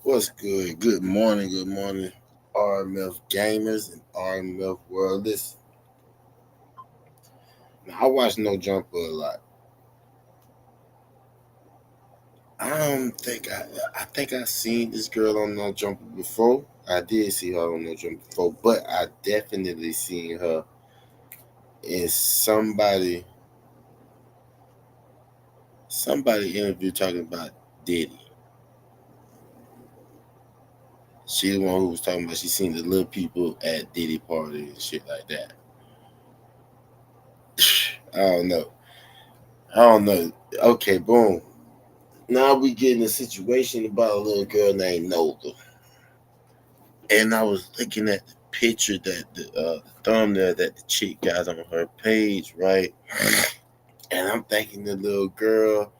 What's good? Good morning, RMF gamers and RMF worlders. Now, I watch No Jumper a lot. I don't think I think I seen this girl on No Jumper before. I did see her on No Jumper before, but I definitely seen her in somebody interview talking about Diddy. She the one who was talking about she seen the little people at Diddy party and shit like that. I don't know. I don't know. Okay, boom. Now we get in a situation about a little girl named Nola. And I was looking at the picture that the thumbnail that the chick got on her page, right? And I'm thinking the little girl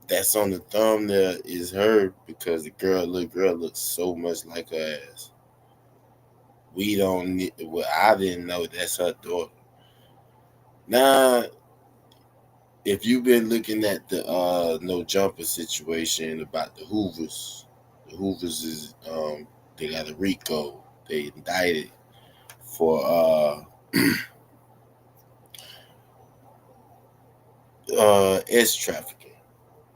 that's on the thumbnail is her because little girl looks so much like her ass. We don't need, well, I didn't know that's her daughter. Now, if you've been looking at the No Jumper situation about the Hoovers is they got a RICO. They indicted for S trafficking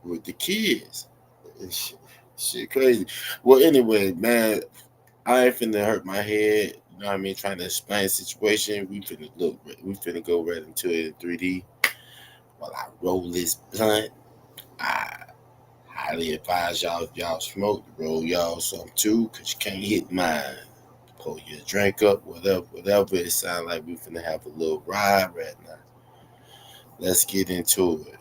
with the kids. Shit crazy. Well, anyway, man, I ain't finna hurt my head. You know what I mean? Trying to explain the situation. We finna go right into it in 3D. While I roll this blunt, I highly advise y'all if y'all smoke to roll y'all some too, cause you can't hit mine. Pull your drink up, whatever. It sounds like we finna have a little ride right now. Let's get into it.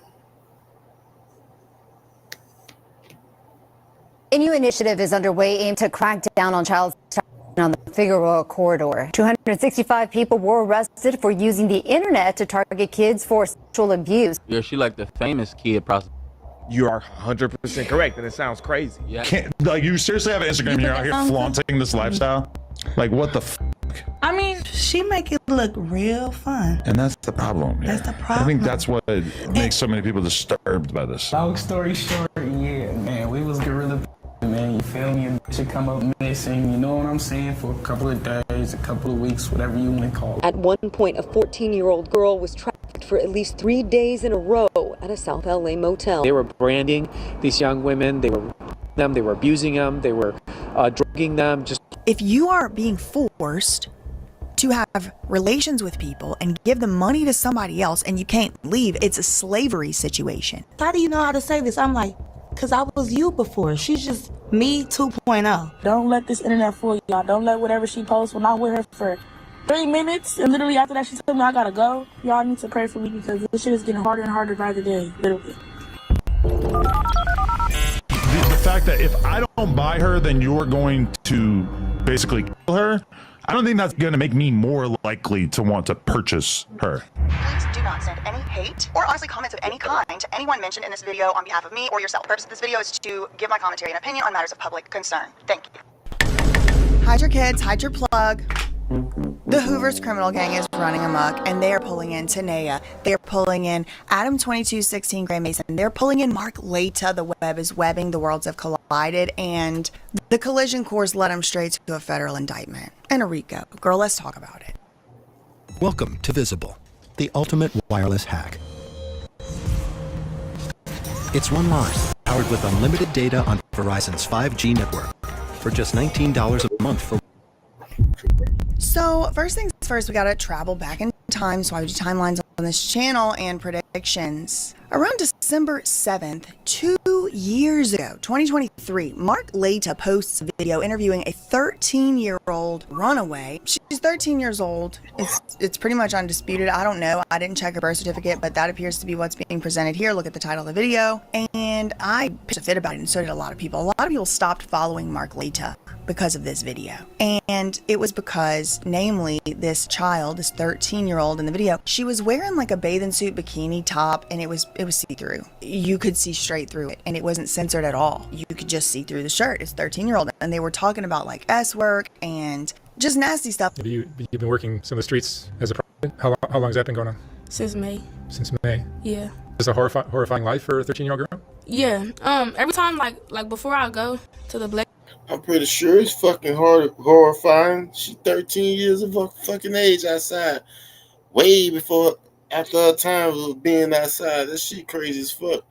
A new initiative is underway aimed to crack down on child trafficking on the Figueroa corridor. 265 people were arrested for using the internet to target kids for sexual abuse. Yeah, she like the famous kid prostitute. You are 100% correct, and it sounds crazy. Yeah. Like, you seriously have an Instagram and you're out here flaunting this lifestyle? Like, what the f***? I mean, she make it look real fun. And that's the problem here. That's the problem. I think that's what makes so many people disturbed by this. Long story short, yeah, man, we was gorilla man, you feel me? And should come up missing, you know what I'm saying, for a couple of days, a couple of weeks, whatever you want to call it. At one point, a 14-year-old girl was trafficked for at least 3 days in a row at a South LA motel. They were branding these young women, they were abusing them, they were drugging them. If you are being forced to have relations with people and give the money to somebody else and you can't leave, it's a slavery situation. How do you know how to say this? I'm like, because I was you before. She's just me 2.0. Don't let this internet fool y'all. Don't let whatever she posts, when I'm with her for 3 minutes, and literally after that she told me I gotta go, y'all need to pray for me because this shit is getting harder and harder by the day, literally. The fact that if I don't buy her, then you're going to basically kill her, I don't think that's going to make me more likely to want to purchase her. Please do not send any hate or honestly comments of any kind to anyone mentioned in this video on behalf of me or yourself. The purpose of this video is to give my commentary and opinion on matters of public concern. Thank you. Hide your kids, hide your plug. The Hoovers criminal gang is running amok, and they are pulling in Tanea. They're pulling in Adam 2216 Gray Mason. They're pulling in Mark Leta. The web is webbing. The worlds have collided, and the collision course led them straight to a federal indictment and a RICO. Girl, let's talk about it. Welcome to Visible, the ultimate wireless hack. It's one line, powered with unlimited data on Verizon's 5G network for just $19 a month for. So first things first, we gotta travel back in time. So I do timelines on this channel and predictions. Around December 7th, 2 years ago, 2023, Mark Leta posts a video interviewing a 13-year-old runaway. She's 13 years old. It's pretty much undisputed. I don't know. I didn't check her birth certificate, but that appears to be what's being presented here. Look at the title of the video. And I pitched a fit about it, and so did a lot of people. A lot of people stopped following Mark Leta because of this video. And it was because, namely, this child, this 13-year-old in the video, she was wearing like a bathing suit bikini top, and it was see-through. You could see straight through it, and it wasn't censored at all. You could just see through the shirt. It's 13-year-old, and they were talking about like S-work and just nasty stuff. You've been working some of the streets as a private? How long has that been going on? Since May. Since May? Yeah. Is this a horrifying life for a 13-year-old girl? Yeah. Every time, like before I go to the black. I'm pretty sure it's fucking horrifying. She's 13 years of fucking age outside. Way before, after her time of being outside. That shit crazy as fuck.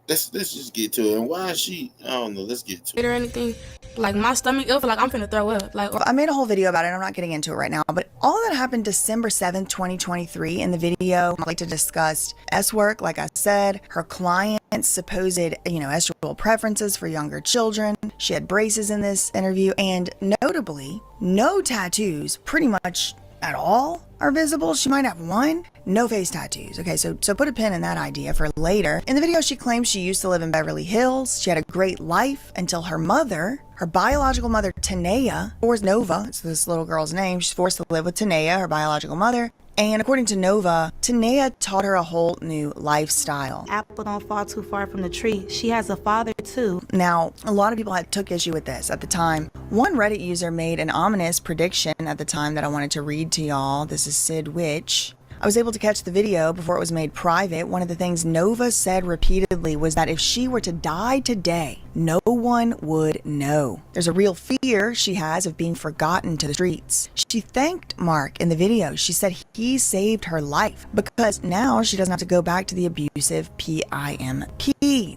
Let's just get to it. And why is she? I don't know. Let's get to it. Or anything. Like my stomach, it'll feel like I'm finna throw up. Like I made a whole video about it. I'm not getting into it right now, but all that happened December 7th, 2023. In the video, I'd like to discuss S work, like I said, her client's supposed, estradiol preferences for younger children. She had braces in this interview, and notably, no tattoos, pretty much at all, are visible. She might have one. No face tattoos. Okay, so put a pin in that idea for later. In the video, she claims she used to live in Beverly Hills. She had a great life until her mother, her biological mother, Tanea, forced Nova, it's this little girl's name, she's forced to live with Tanea, her biological mother. And according to Nova, Tanea taught her a whole new lifestyle. Apple don't fall too far from the tree. She has a father too. Now, a lot of people took issue with this at the time. One Reddit user made an ominous prediction at the time that I wanted to read to y'all. This is Sid Witch. I was able to catch the video before it was made private. One of the things Nova said repeatedly was that if she were to die today, no one would know. There's a real fear she has of being forgotten to the streets. She thanked Mark in the video. She said he saved her life because now she doesn't have to go back to the abusive PIMP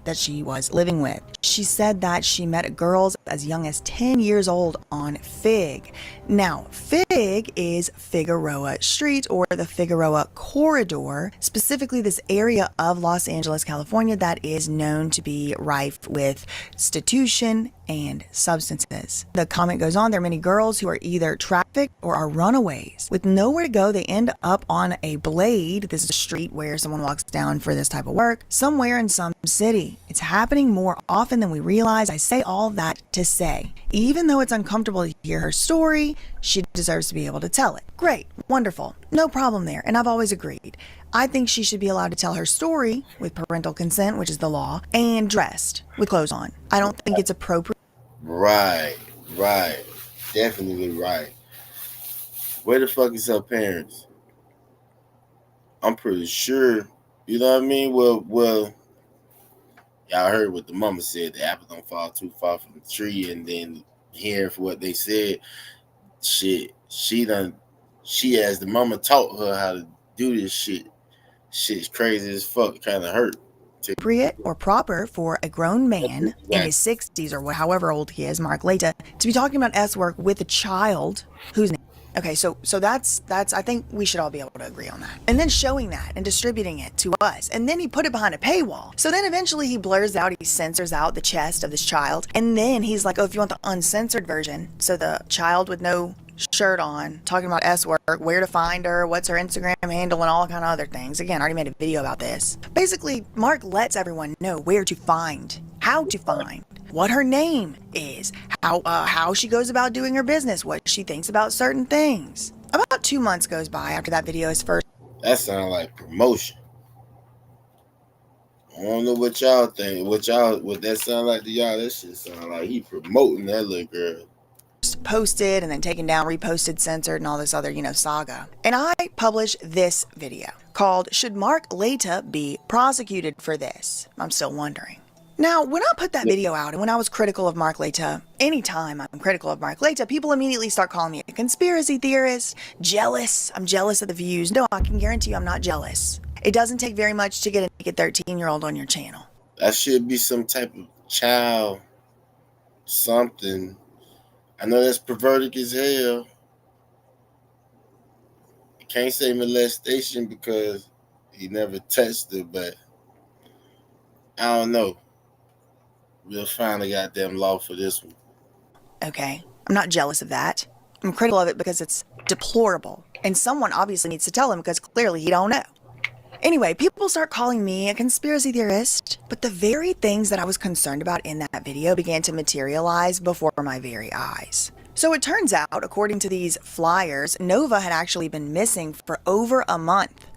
that she was living with. She said that she met girls as young as 10 years old on Fig. Now, Fig is Figueroa Street, or the Figueroa Corridor, specifically this area of Los Angeles, California that is known to be rife with prostitution and substances. The comment goes on, there are many girls who are either trafficked or are runaways. With nowhere to go, they end up on a blade. This is a street where someone walks down for this type of work, somewhere in some city. It's happening more often than we realize. I say all that to say, even though it's uncomfortable to hear her story, she deserves to be able to tell it. Great, wonderful, no problem there, and I've always agreed. I think she should be allowed to tell her story with parental consent, which is the law, and dressed with clothes on. I don't think it's appropriate. Right. Definitely right. Where the fuck is her parents? I'm pretty sure, you know what I mean? Well, y'all heard what the mama said, the apple don't fall too far from the tree, and then hearing for what they said, shit, she as the mama taught her how to do this shit. Shit's crazy as fuck, kind of hurt. Appropriate or proper for a grown man in his 60s or however old he is, Mark Leta, to be talking about S work with a child who's okay, so that's I think we should all be able to agree on that. And then showing that and distributing it to us. And then he put it behind a paywall. So then eventually he blurs out, he censors out the chest of this child. And then he's like, oh, if you want the uncensored version, so the child with no shirt on, talking about S work, where to find her, what's her Instagram handle, and all kind of other things. Again, I already made a video about this. Basically, Mark lets everyone know where to find, how to find, what her name is, how she goes about doing her business, what she thinks about certain things. About 2 months goes by after that video is first. That sounds like promotion. I don't know what y'all think. What that sound like to y'all? That shit sound like he promoting that little girl. Posted and then taken down, reposted, censored, and all this other, saga. And I published this video called, Should Mark Leta Be Prosecuted for This? I'm still wondering. Now, when I put that video out and when I was critical of Mark Leta, anytime I'm critical of Mark Leta, people immediately start calling me a conspiracy theorist, jealous. I'm jealous of the views. No, I can guarantee you I'm not jealous. It doesn't take very much to get a naked 13-year-old on your channel. That should be some type of child something. I know that's perverted as hell. I can't say molestation because he never touched her, but I don't know. We'll find a goddamn law for this one. Okay, I'm not jealous of that. I'm critical of it because it's deplorable. And someone obviously needs to tell him because clearly he don't know. Anyway, people start calling me a conspiracy theorist, but the very things that I was concerned about in that video began to materialize before my very eyes. So it turns out, according to these flyers, Nova had actually been missing for over a month.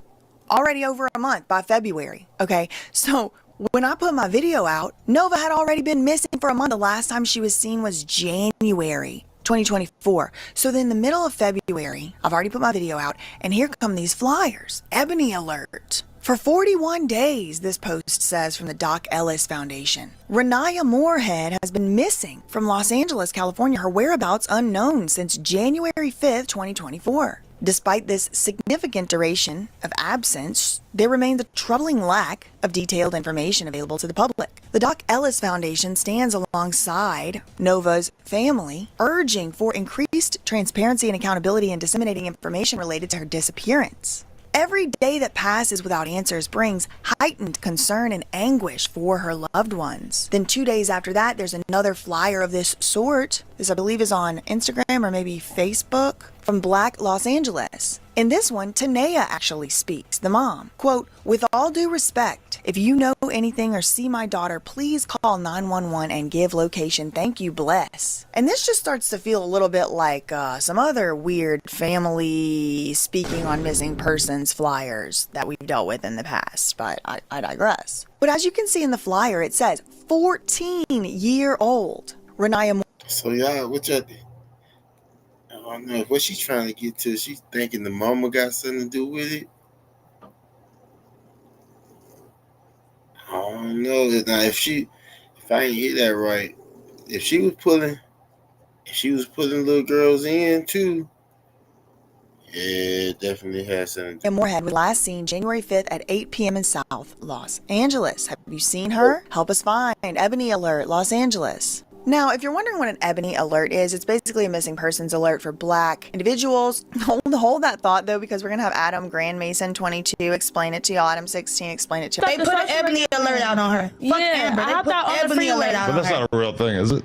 Already over a month by February. Okay, so when I put my video out, Nova had already been missing for a month. The last time she was seen was January 2024. So then in the middle of February, I've already put my video out, and here come these flyers. Ebony alert. For 41 days, this post says from the Doc Ellis Foundation. Renaya Moorhead has been missing from Los Angeles, California, her whereabouts unknown since January 5th, 2024. Despite this significant duration of absence, there remains a troubling lack of detailed information available to the public. The Doc Ellis Foundation stands alongside Nova's family, urging for increased transparency and accountability in disseminating information related to her disappearance. Every day that passes without answers brings heightened concern and anguish for her loved ones. Then 2 days after that, there's another flyer of this sort. This, I believe, is on Instagram or maybe Facebook from Black Los Angeles. In this one, Tanea actually speaks, the mom. Quote, "With all due respect, if you know anything or see my daughter, please call 911 and give location. Thank you, bless." And this just starts to feel a little bit like some other weird family speaking on missing persons flyers that we've dealt with in the past, but I digress. But as you can see in the flyer, it says 14-year-old Renaya. So y'all, what y'all? I don't know what she's trying to get to. She's thinking the mama got something to do with it. I don't know. Now, if I ain't hear that right, if she was pulling little girls in too, yeah, it definitely has something. And Moorhead was last seen January 5th at 8 p.m. in South Los Angeles. Have you seen her? Help us find Ebony Alert, Los Angeles. Now, if you're wondering what an Ebony Alert is, it's basically a missing persons alert for Black individuals. Hold that thought, though, because we're going to have Adam Grandmason 22 explain it to y'all. Adam 16 explain it to They put an Ebony Alert out on her. Fuck Amber. They put Ebony Alert out But on that's her. not a real thing, is it?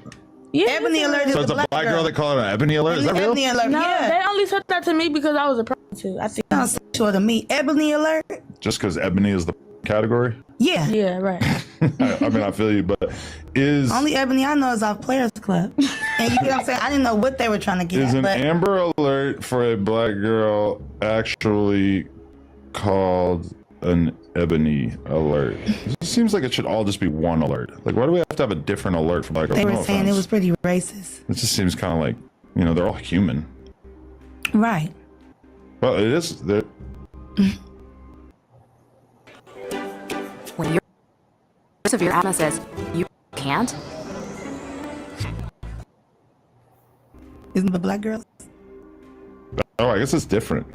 Yeah, Ebony Alert is So it's a black girl that call it an Ebony Alert? Is that real? Ebony Alert, No, yeah. they only said that to me because I was a prostitute. I think. Sounds sexual to me. Ebony Alert? Just because Ebony is the category? Yeah. Yeah, right. I mean, I feel you, but is Only Ebony I know is off Players Club. And you get what I'm saying? I didn't know what they were trying to get is at. an But Amber Alert for a black girl actually called an Ebony Alert? It seems like it should all just be one alert. Like, why do we have to have a different alert for black girls? they were No saying offense. it was pretty racist. It just seems kind of like, they're all human. Right. Well, it is. When you're severe illnesses, you can't. Isn't the black girls? Oh, I guess it's different.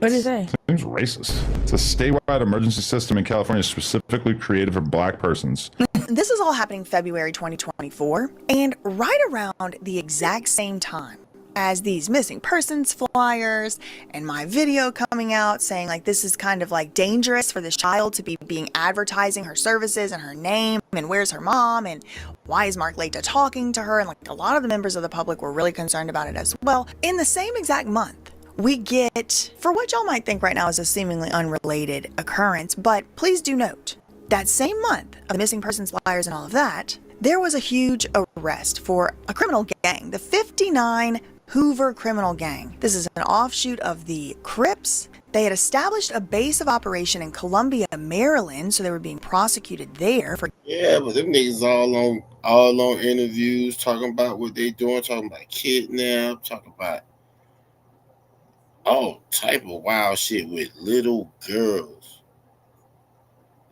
What did it say? Seems racist. It's a statewide emergency system in California specifically created for black persons. This is all happening February 2024, and right around the exact same time as these missing persons flyers and my video coming out saying like this is kind of like dangerous for this child to be being advertising her services and her name and where's her mom and why is Mark Leta talking to her, and like a lot of the members of the public were really concerned about it as well. In the same exact month, we get, for what y'all might think right now is a seemingly unrelated occurrence, but please do note, that same month of the missing persons flyers and all of that, there was a huge arrest for a criminal gang, the 59 Hoover Criminal Gang. This is an offshoot of the Crips. They had established a base of operation in Columbia, Maryland, so they were being prosecuted there for. Yeah, but them niggas all on interviews talking about what they doing, talking about kidnap, talking about all type of wild shit with little girls.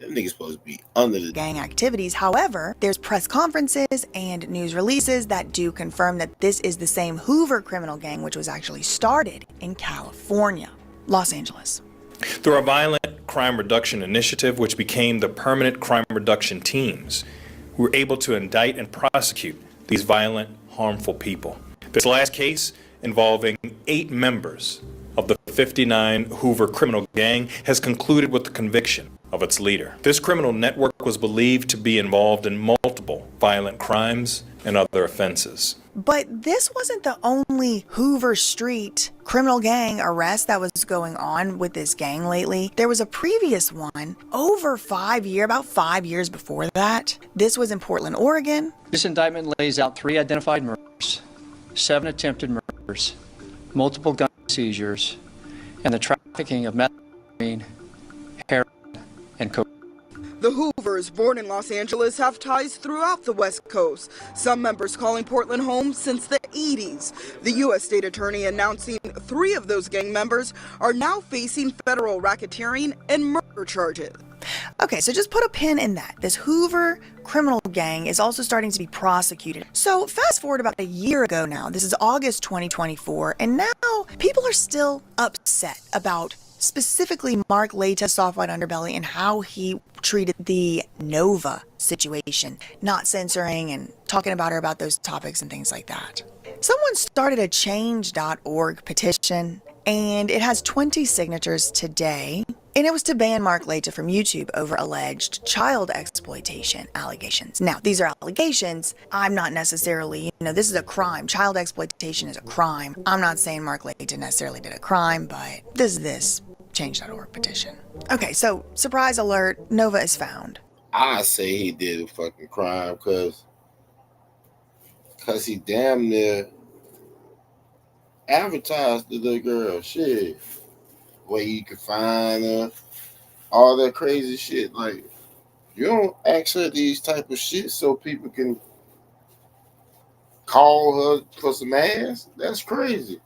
Them niggas supposed to be under the gang activities. However, there's press conferences and news releases that do confirm that this is the same Hoover criminal gang, which was actually started in California, Los Angeles. Through our Violent Crime Reduction Initiative, which became the Permanent Crime Reduction Teams, we were able to indict and prosecute these violent, harmful people. This last case, involving 8 members of the 59 Hoover criminal gang, has concluded with the conviction of its leader. This criminal network was believed to be involved in multiple violent crimes and other offenses. But this wasn't the only Hoover Street criminal gang arrest that was going on with this gang lately. There was a previous one about 5 years before that. This was in Portland, Oregon. This indictment lays out 3 identified murders, 7 attempted murders, multiple gun seizures, and the trafficking of methamphetamine, heroin, and cocaine. The Hoovers, born in Los Angeles, have ties throughout the West Coast, some members calling Portland home since the 80s. The U.S. State Attorney announcing 3 of those gang members are now facing federal racketeering and murder charges. Okay, so just put a pin in that. This Hoover criminal gang is also starting to be prosecuted. So fast forward about a year ago now, this is August 2024, and now people are still upset about specifically Mark Laita, Soft White Underbelly, and how he treated the Nova situation, not censoring and talking about her about those topics and things like that. Someone started a change.org petition, and it has 20 signatures today. And it was to ban Mark Laita from YouTube over alleged child exploitation allegations. Now, these are allegations. I'm not necessarily, this is a crime. Child exploitation is a crime. I'm not saying Mark Laita necessarily did a crime, but this change.org petition. Okay, so surprise alert, Nova is found. I say he did a fucking crime because he damn near advertised the little girl. Shit. Where you can find her, all that crazy shit. Like, you don't ask her these type of shit so people can call her for some ass. That's crazy.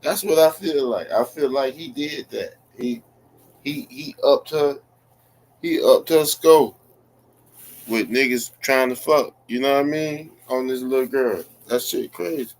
That's what I feel like. I feel like he did that. He upped her scope with niggas trying to fuck. You know what I mean? On this little girl. That shit crazy.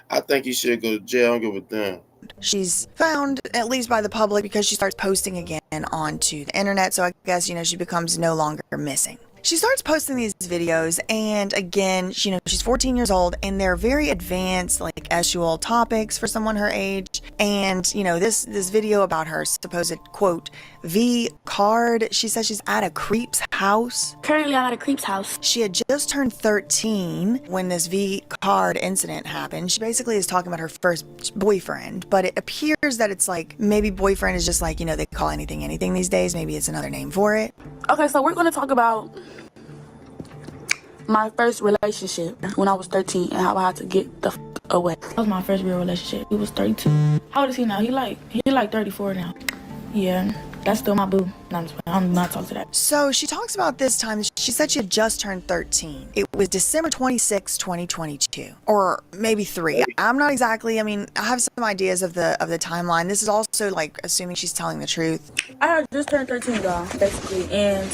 I think he should go to jail. I don't give a damn. She's found, at least by the public, because she starts posting again onto the internet, so I guess, she becomes no longer missing. She starts posting these videos, and again, she's 14 years old, and they're very advanced, like, sexual topics for someone her age, and, this video about her supposed, quote, V card, she says she's at a creep's house. Currently, I'm at a creep's house. She had just turned 13 when this V card incident happened. She basically is talking about her first boyfriend, but it appears that it's like, maybe boyfriend is just like, they call anything these days. Maybe it's another name for it. Okay, so we're going to talk about my first relationship when I was 13 and how I had to get the away. That was my first real relationship. He was 32. How old is he now? He like 34 now. Yeah, that's still my boo. I'm not talking to that. So she talks about this time. She said she had just turned 13. It was December 26, 2022, or maybe 3. I'm not exactly. I have some ideas of the timeline. This is also like assuming she's telling the truth. I had just turned 13, y'all, basically, and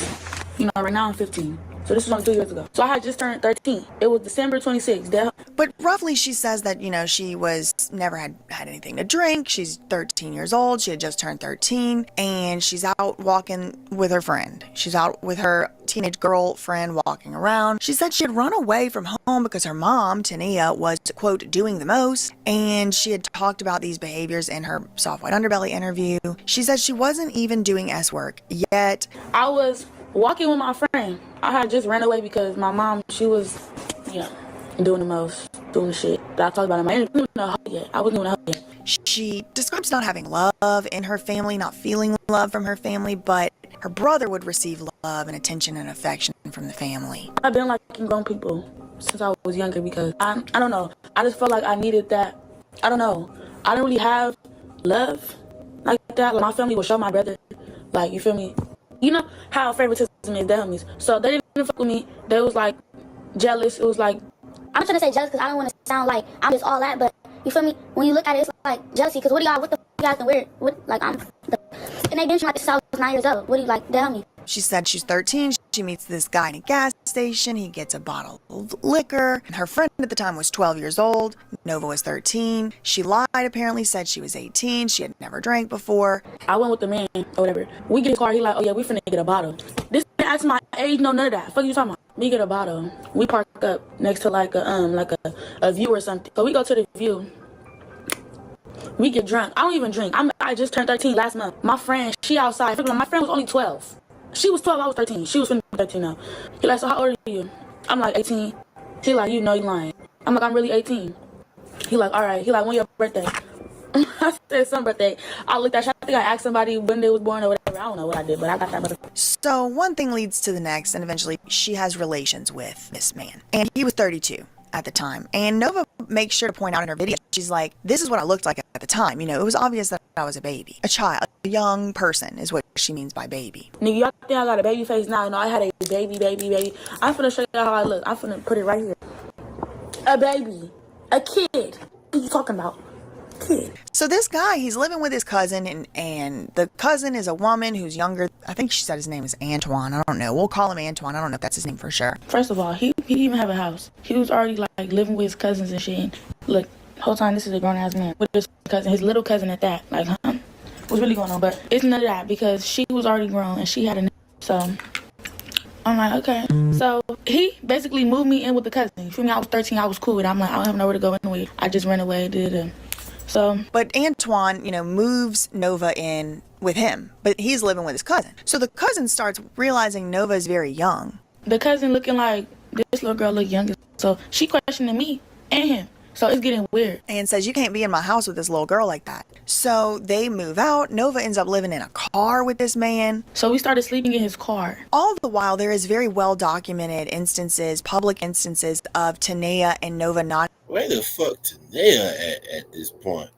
right now I'm 15. So this was only 2 years ago. So I had just turned 13. It was December 26th. But roughly she says that, she was never had anything to drink. She's 13 years old. She had just turned 13. And she's out walking with her friend. She's out with her teenage girlfriend walking around. She said she had run away from home because her mom, Tania, was, quote, doing the most. And she had talked about these behaviors in her Soft White Underbelly interview. She said she wasn't even doing S work yet. I was walking with my friend. I had just ran away because my mom, she was, doing the most, doing the shit that I talked about in my interview. I wasn't doing a hug yet. She describes not having love in her family, not feeling love from her family, but her brother would receive love and attention and affection from the family. I've been liking grown people since I was younger because I don't know. I just felt like I needed that. I don't know. I didn't really have love like that. Like my family would show my brother, like, you feel me? You know how favoritism is, their homies. So they didn't fuck with me. They was like jealous. It was like, I'm trying to say jealous because I don't want to sound like I'm just all that, but you feel me? When you look at it, it's like jealousy. Because what the fuck you acting weird? And they been like this since I was 9 years old. What do you like? Tell me. She said she's 13. She meets this guy in a gas station. He gets a bottle of liquor. Her friend at the time was 12 years old. Nova was 13. She lied, apparently, said she was 18. She had never drank before. I went with the man or whatever. We get his car. He like, oh yeah, we finna get a bottle. This man asked my age, no, none of that. Fuck you talking about? We get a bottle. We park up next to like a view or something. So we go to the view. We get drunk. I don't even drink. I just turned 13 last month. My friend, she outside. My friend was only 12. She was 12, I was 13. She was 13 now. He like, so how old are you? I'm like 18. He like, you know you lying. I'm like, I'm really 18. He like, all right. He like, when your birthday? I said some birthday. I looked at, I think I asked somebody when they was born or whatever. I don't know what I did, but I got that birthday. So one thing leads to the next, and eventually she has relations with this man. And he was 32 at the time. And Nova makes sure to point out in her video, she's like, this is what I looked like at the time. You know, it was obvious that I was a baby, a child, a young person is what she means by baby. Nigga, y'all think I got a baby face now? No, I had a baby. I'm finna show you how I look. I'm finna put it right here. A baby. A kid. What are you talking about? Kid. So this guy, he's living with his cousin, and the cousin is a woman who's younger. I think she said his name is Antoine. I don't know. We'll call him Antoine. I don't know if that's his name for sure. First of all, he didn't even have a house. He was already like living with his cousins and shit. Look, whole time this is a grown ass man with his cousin, his little cousin at that. Like, what's really going on? But it's none of that because she was already grown and she had a so. I'm like, okay. So he basically moved me in with the cousin. You feel me? I was 13. I was cool with it. I'm like, I don't have nowhere to go anyway. I just ran away. But Antoine, you know, moves Nova in with him, but he's living with his cousin. So the cousin starts realizing Nova is very young. The cousin looking like this little girl look young, so she questioning me and him. So it's getting weird. And says, you can't be in my house with this little girl like that. So they move out. Nova ends up living in a car with this man. So we started sleeping in his car. All the while, there is very well documented instances, public instances of Tanea and Nova not. Where the fuck Tanea at this point?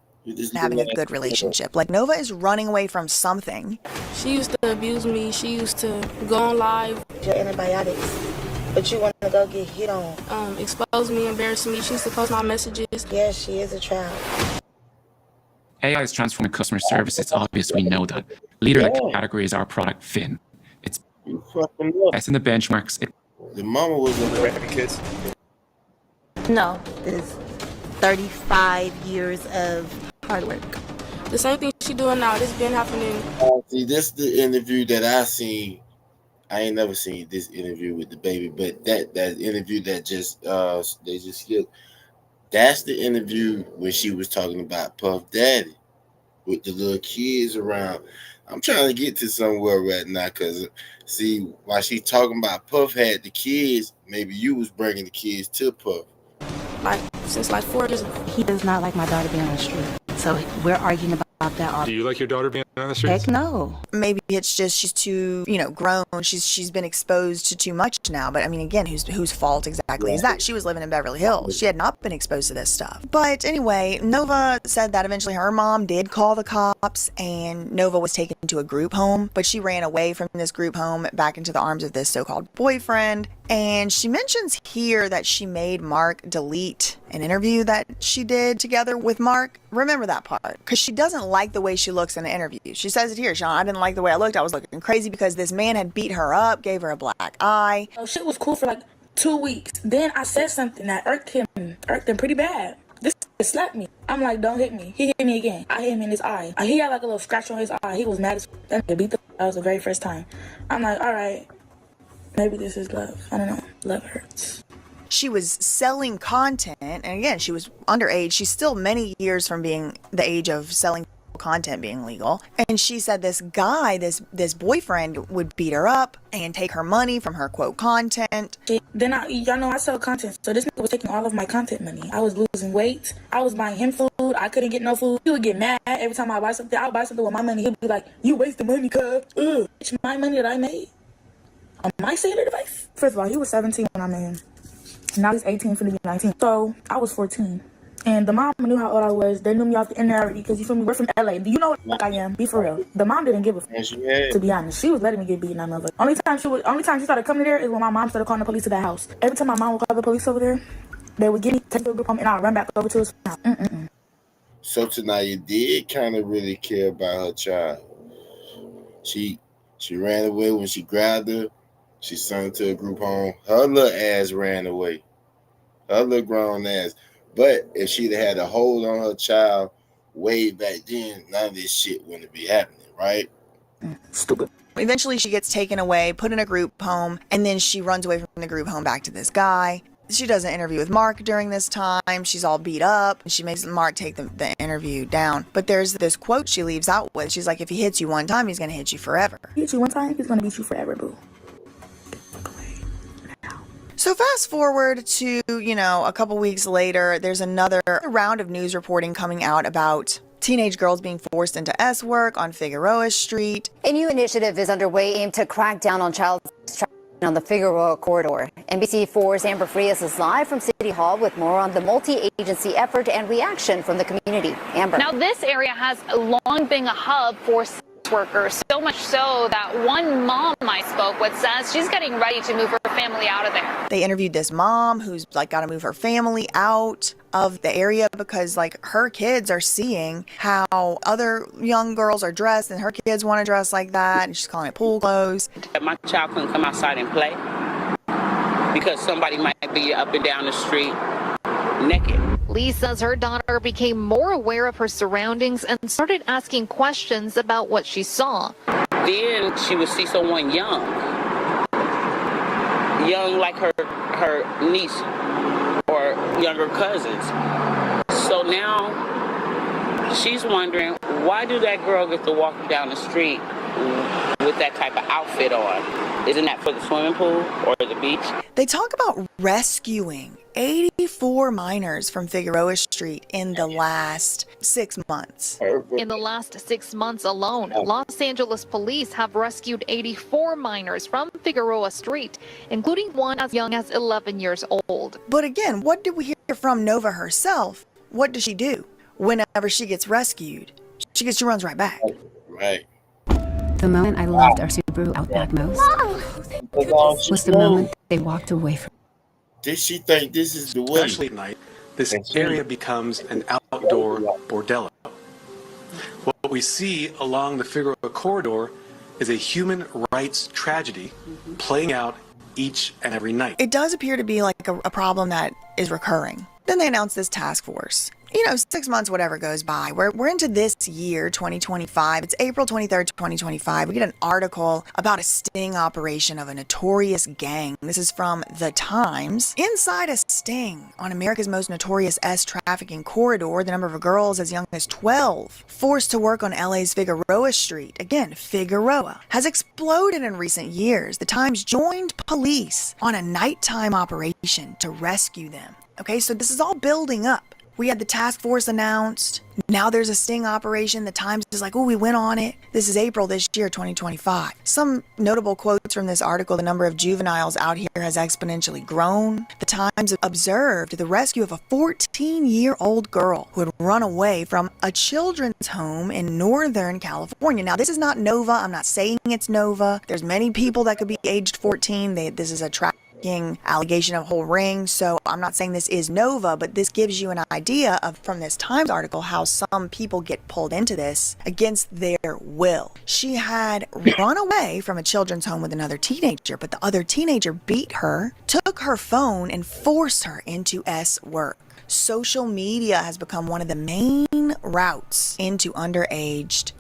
Having a good relationship. Like, Nova is running away from something. She used to abuse me. She used to go on live. Your antibiotics. But you want to go get hit on. Expose me, embarrass me. She used to post my messages. Yes, she is a child. AI is transforming customer service. It's obvious we know that. Leader of the category is our product, Finn. It's best in the benchmarks. The mama was a kids. No, it's 35 years of hard work. The same thing she doing now. This been happening. See, this is the interview that I seen. I ain't never seen this interview with the baby, but that interview that just they just skipped. That's the interview when she was talking about Puff Daddy with the little kids around. I'm trying to get to somewhere right now because see, while she talking about Puff had the kids, maybe you was bringing the kids to Puff. Like since like 4 years ago. He does not like my daughter being on the street, so we're arguing about that. Do you like your daughter being on the streets? Heck no. Maybe it's just she's too, you know, grown. She's been exposed to too much now. But I mean, again, whose fault exactly is that? She was living in Beverly Hills. She had not been exposed to this stuff. But anyway, Nova said that eventually her mom did call the cops and Nova was taken to a group home. But she ran away from this group home back into the arms of this so-called boyfriend. And she mentions here that she made Mark delete an interview that she did together with Mark. Remember that part, because she doesn't like the way she looks in the interview. She says it here, Sean, I didn't like the way I looked. I was looking crazy because this man had beat her up, gave her a black eye. Oh, shit was cool for like 2 weeks. Then I said something that irked him pretty bad. This slapped me. I'm like, don't hit me. He hit me again. I hit him in his eye. He had like a little scratch on his eye. He was mad as that nigga beat the that was the very first time. I'm like, all right, maybe this is love. I don't know. Love hurts. She was selling content, and again, she was underage. She's still many years from being the age of selling content being legal. And she said this guy, this boyfriend, would beat her up and take her money from her quote content. Then y'all know I sell content, so this nigga was taking all of my content money. I was losing weight. I was buying him food. I couldn't get no food. He would get mad every time I buy something. I would buy something with my money. He'd be like, "You wasting money, cuz." It's my money that I made on my cellular device. First of all, he was 17 when I met him. Now he's 18, finna be 19. So I was 14. And the mom knew how old I was. They knew me off the internet already because you feel me? We're from LA. Do you know what I am? Be for real. The mom didn't give a fuck. To be honest, she was letting me get beaten. I motherfucker. Only time she started coming there is when my mom started calling the police to that house. Every time my mom would call the police over there, they would get me, take the group home, and I'd run back over to his house. So Tanaya did kind of really care about her child. She ran away when she grabbed her. She sent her to a group home. Her little ass ran away. Her little grown ass. But if she'd had a hold on her child way back then, none of this shit wouldn't be happening, right? Stupid. Eventually she gets taken away, put in a group home, and then she runs away from the group home back to this guy. She does an interview with Mark during this time. She's all beat up. She makes Mark take the interview down. But there's this quote she leaves out with. She's like, if he hits you one time, he's going to hit you forever. Hit you one time, he's going to beat you forever, boo. So fast forward to, a couple weeks later, there's another round of news reporting coming out about teenage girls being forced into S work on Figueroa Street. A new initiative is underway aimed to crack down on child on the Figueroa corridor. NBC4's Amber Frias is live from City Hall with more on the multi-agency effort and reaction from the community. Amber. Now, this area has long been a hub for sex workers, so much so that one mom I spoke with says she's getting ready to move her family out of there. They interviewed this mom who's like got to move her family out of the area because like her kids are seeing how other young girls are dressed and her kids want to dress like that, and she's calling it pool clothes. My child couldn't come outside and play because somebody might be up and down the street naked. Lee says her daughter became more aware of her surroundings and started asking questions about what she saw. Then she would see someone young like her niece or younger cousins. So now she's wondering, why do that girl get to walk down the street with that type of outfit on? Isn't that for the swimming pool or the beach? They talk about rescuing 84 minors from Figueroa Street in the last 6 months. In the last 6 months alone, Los Angeles police have rescued 84 minors from Figueroa Street, including one as young as 11 years old. But again, what did we hear from Nova herself? What does she do whenever she gets rescued? She runs right back. Right. The moment I loved our Subaru Outback most was the moment they walked away from. Did she think this is the way? Especially at night, this area becomes an outdoor bordello. What we see along the Figueroa corridor is a human rights tragedy playing out each and every night. It does appear to be like a problem that is recurring. Then they announced this task force. 6 months, whatever goes by. We're into this year, 2025. It's April 23rd, 2025. We get an article about a sting operation of a notorious gang. This is from The Times. Inside a sting on America's most notorious trafficking corridor, the number of girls as young as 12 forced to work on LA's Figueroa Street, again, Figueroa, has exploded in recent years. The Times joined police on a nighttime operation to rescue them. Okay, so this is all building up. We had the task force announced. Now there's a sting operation. The Times is like, oh, we went on it. This is April this year, 2025. Some notable quotes from this article: the number of juveniles out here has exponentially grown. The Times observed the rescue of a 14-year-old girl who had run away from a children's home in Northern California. Now, this is not Nova. I'm not saying it's Nova. There's many people that could be aged 14. This is a allegation of a whole ring, so I'm not saying this is Nova, but this gives you an idea of, from this Times article, how some people get pulled into this against their will. She had run away from a children's home with another teenager, but the other teenager beat her, took her phone, and forced her into work. Social media has become one of the main routes into underaged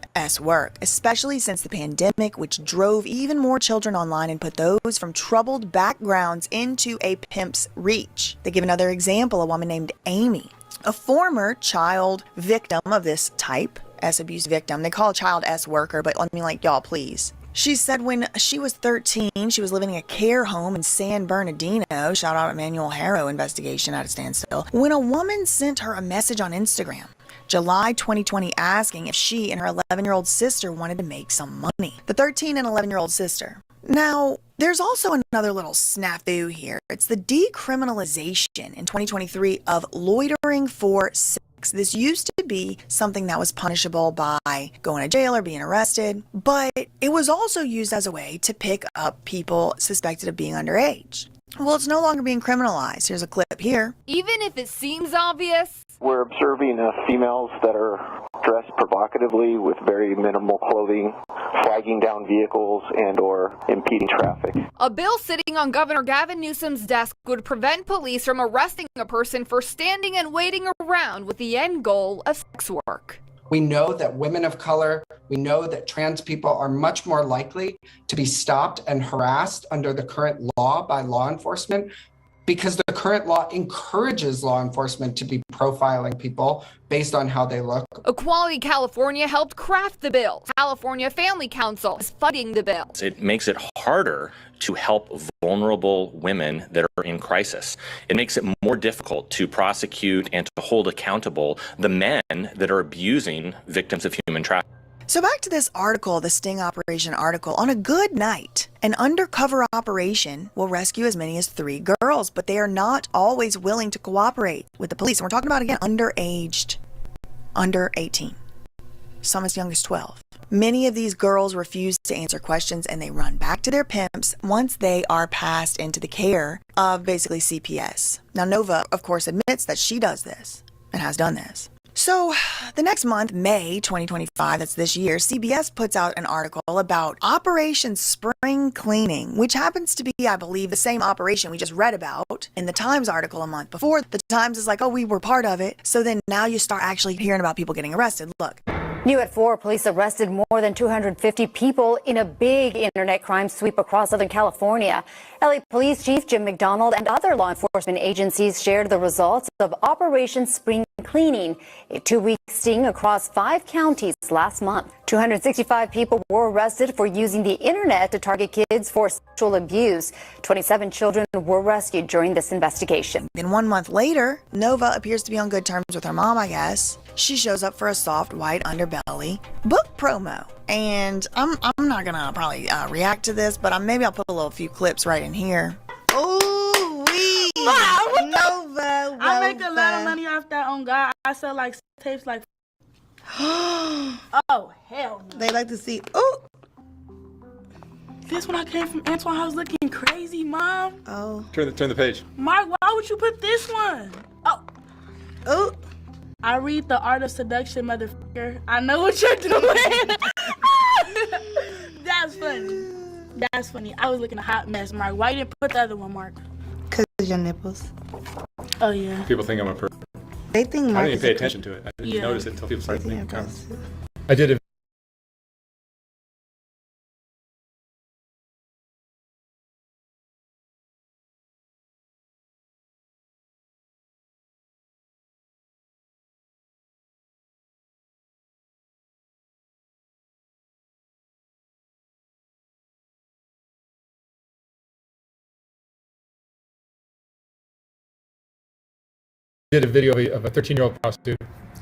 work, especially since the pandemic, which drove even more children online and put those from troubled backgrounds into a pimp's reach. They give another example: a woman named Amy, a former child victim of this type, abuse victim. They call a child worker, but let me y'all, please. She said when she was 13, she was living in a care home in San Bernardino. Shout out Emmanuel Harrow investigation at a standstill. When a woman sent her a message on Instagram, July 2020, asking if she and her 11-year-old sister wanted to make some money. The 13 and 11-year-old sister. Now, there's also another little snafu here. It's the decriminalization in 2023 of loitering for sex. This used to be something that was punishable by going to jail or being arrested, but it was also used as a way to pick up people suspected of being underage. Well, it's no longer being criminalized. Here's a clip here. Even if it seems obvious, we're observing females that are dressed provocatively with very minimal clothing, flagging down vehicles and or impeding traffic. A bill sitting on Governor Gavin Newsom's desk would prevent police from arresting a person for standing and waiting around with the end goal of sex work. We know that women of color, we know that trans people are much more likely to be stopped and harassed under the current law by law enforcement, because the current law encourages law enforcement to be profiling people based on how they look. Equality California helped craft the bill. California Family Council is funding the bill. It makes it harder to help vulnerable women that are in crisis. It makes it more difficult to prosecute and to hold accountable the men that are abusing victims of human trafficking. So back to this article, the sting operation article. On a good night, An undercover operation will rescue as many as 3 girls, but they are not always willing to cooperate with the police. And we're talking about, again, underaged, under 18, some as young as 12. Many of these girls refuse to answer questions and they run back to their pimps once they are passed into the care of basically CPS. Now, Nova, of course, admits that she does this and has done this. So the next month, May 2025, that's this year, CBS puts out an article about Operation Spring Cleaning, which happens to be, I believe, the same operation we just read about in the Times article a month before. The Times is like, oh, we were part of it. So then now you start actually hearing about people getting arrested. Look. New at 4, police arrested more than 250 people in a big internet crime sweep across Southern California. LA Police Chief Jim McDonald and other law enforcement agencies shared the results of Operation Spring Cleaning, a 2-week sting across 5 counties last month. 265 people were arrested for using the internet to target kids for sexual abuse. 27 children were rescued during this investigation. Then 1 month later, Nova appears to be on good terms with her mom, I guess. She shows up for a soft white Underbelly book promo. And I'm not gonna probably react to this, but maybe I'll put a few clips right in here. Ooh, wee! Nova. I make a lot of money off that on God. I sell like tapes like. Oh, hell no. They like to see. Ooh. This when I came from Antoine House looking crazy, Mom. Oh. Turn the page. Mark, why would you put this one? Oh. Oh. I read The Art of Seduction, motherfucker. I know what you're doing. That's funny. That's funny. I was looking a hot mess, Mark. Why you didn't put the other one, Mark? Because your nipples. Oh, yeah. People think I'm a pervert. They think I Mark didn't even is pay attention to it. I didn't notice it until people started making comments. I did a video of a 13-year-old prostitute,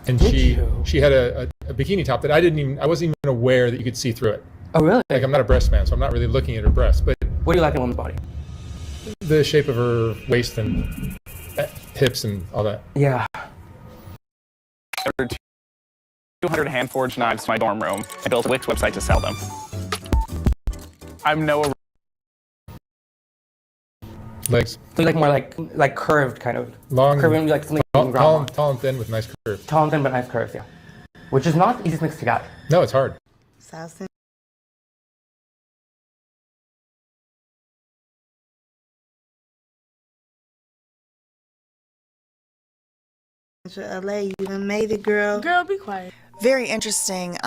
and she had a bikini top that I wasn't even aware that you could see through it. Oh, really? Like, I'm not a breast man, so I'm not really looking at her breasts, but what do you like in a woman's body? The shape of her waist and hips and all that. Yeah. 200 hand-forged knives to my dorm room. I built a Wix website to sell them. I'm Noah. Legs. So you like more like curved kind of. Long. Curving like something tall and thin with nice curves. Tall and thin but nice curves, yeah. Which is not easy to mix together. No, it's hard. South Central LA, you done made it, girl. Girl, be quiet. Very interesting.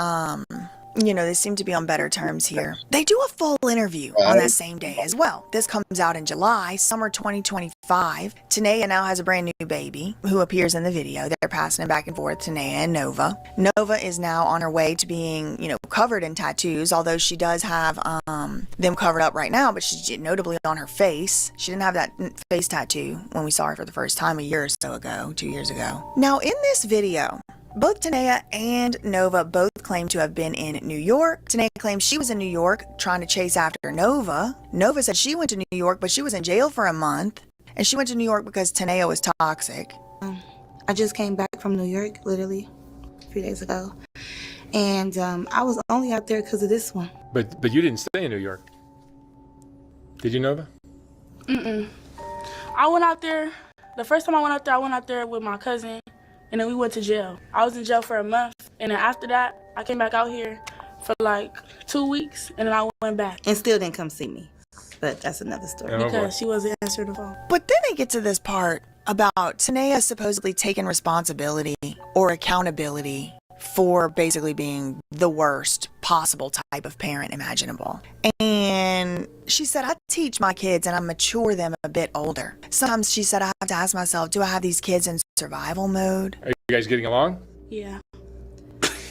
They seem to be on better terms here. They do a full interview on that same day as well. This comes out in July, summer 2025. Tanea now has a brand new baby who appears in the video. They're passing it back and forth, Tanea and Nova. Nova is now on her way to being, covered in tattoos, although she does have them covered up right now, but she's notably on her face. She didn't have that face tattoo when we saw her for the first time 2 years ago. Now, in this video, both Tanea and Nova both claim to have been in New York. Tanea claims she was in New York trying to chase after Nova. Nova said she went to New York, but she was in jail for a month. And she went to New York because Tanea was toxic. I just came back from New York, literally, a few days ago. And I was only out there because of this one. But you didn't stay in New York. Did you, Nova? Mm-mm. I went out there. The first time I went out there with my cousin. And then we went to jail. I was in jail for a month. And then after that, I came back out here for like 2 weeks. And then I went back. And still didn't come see me. But that's another story. Because she wasn't answering the phone. But then they get to this part about Tanea supposedly taking responsibility or accountability for basically being the worst possible type of parent imaginable. And she said, I teach my kids and I mature them a bit older. Sometimes she said, I have to ask myself, do I have these kids in survival mode? Are you guys getting along? Yeah.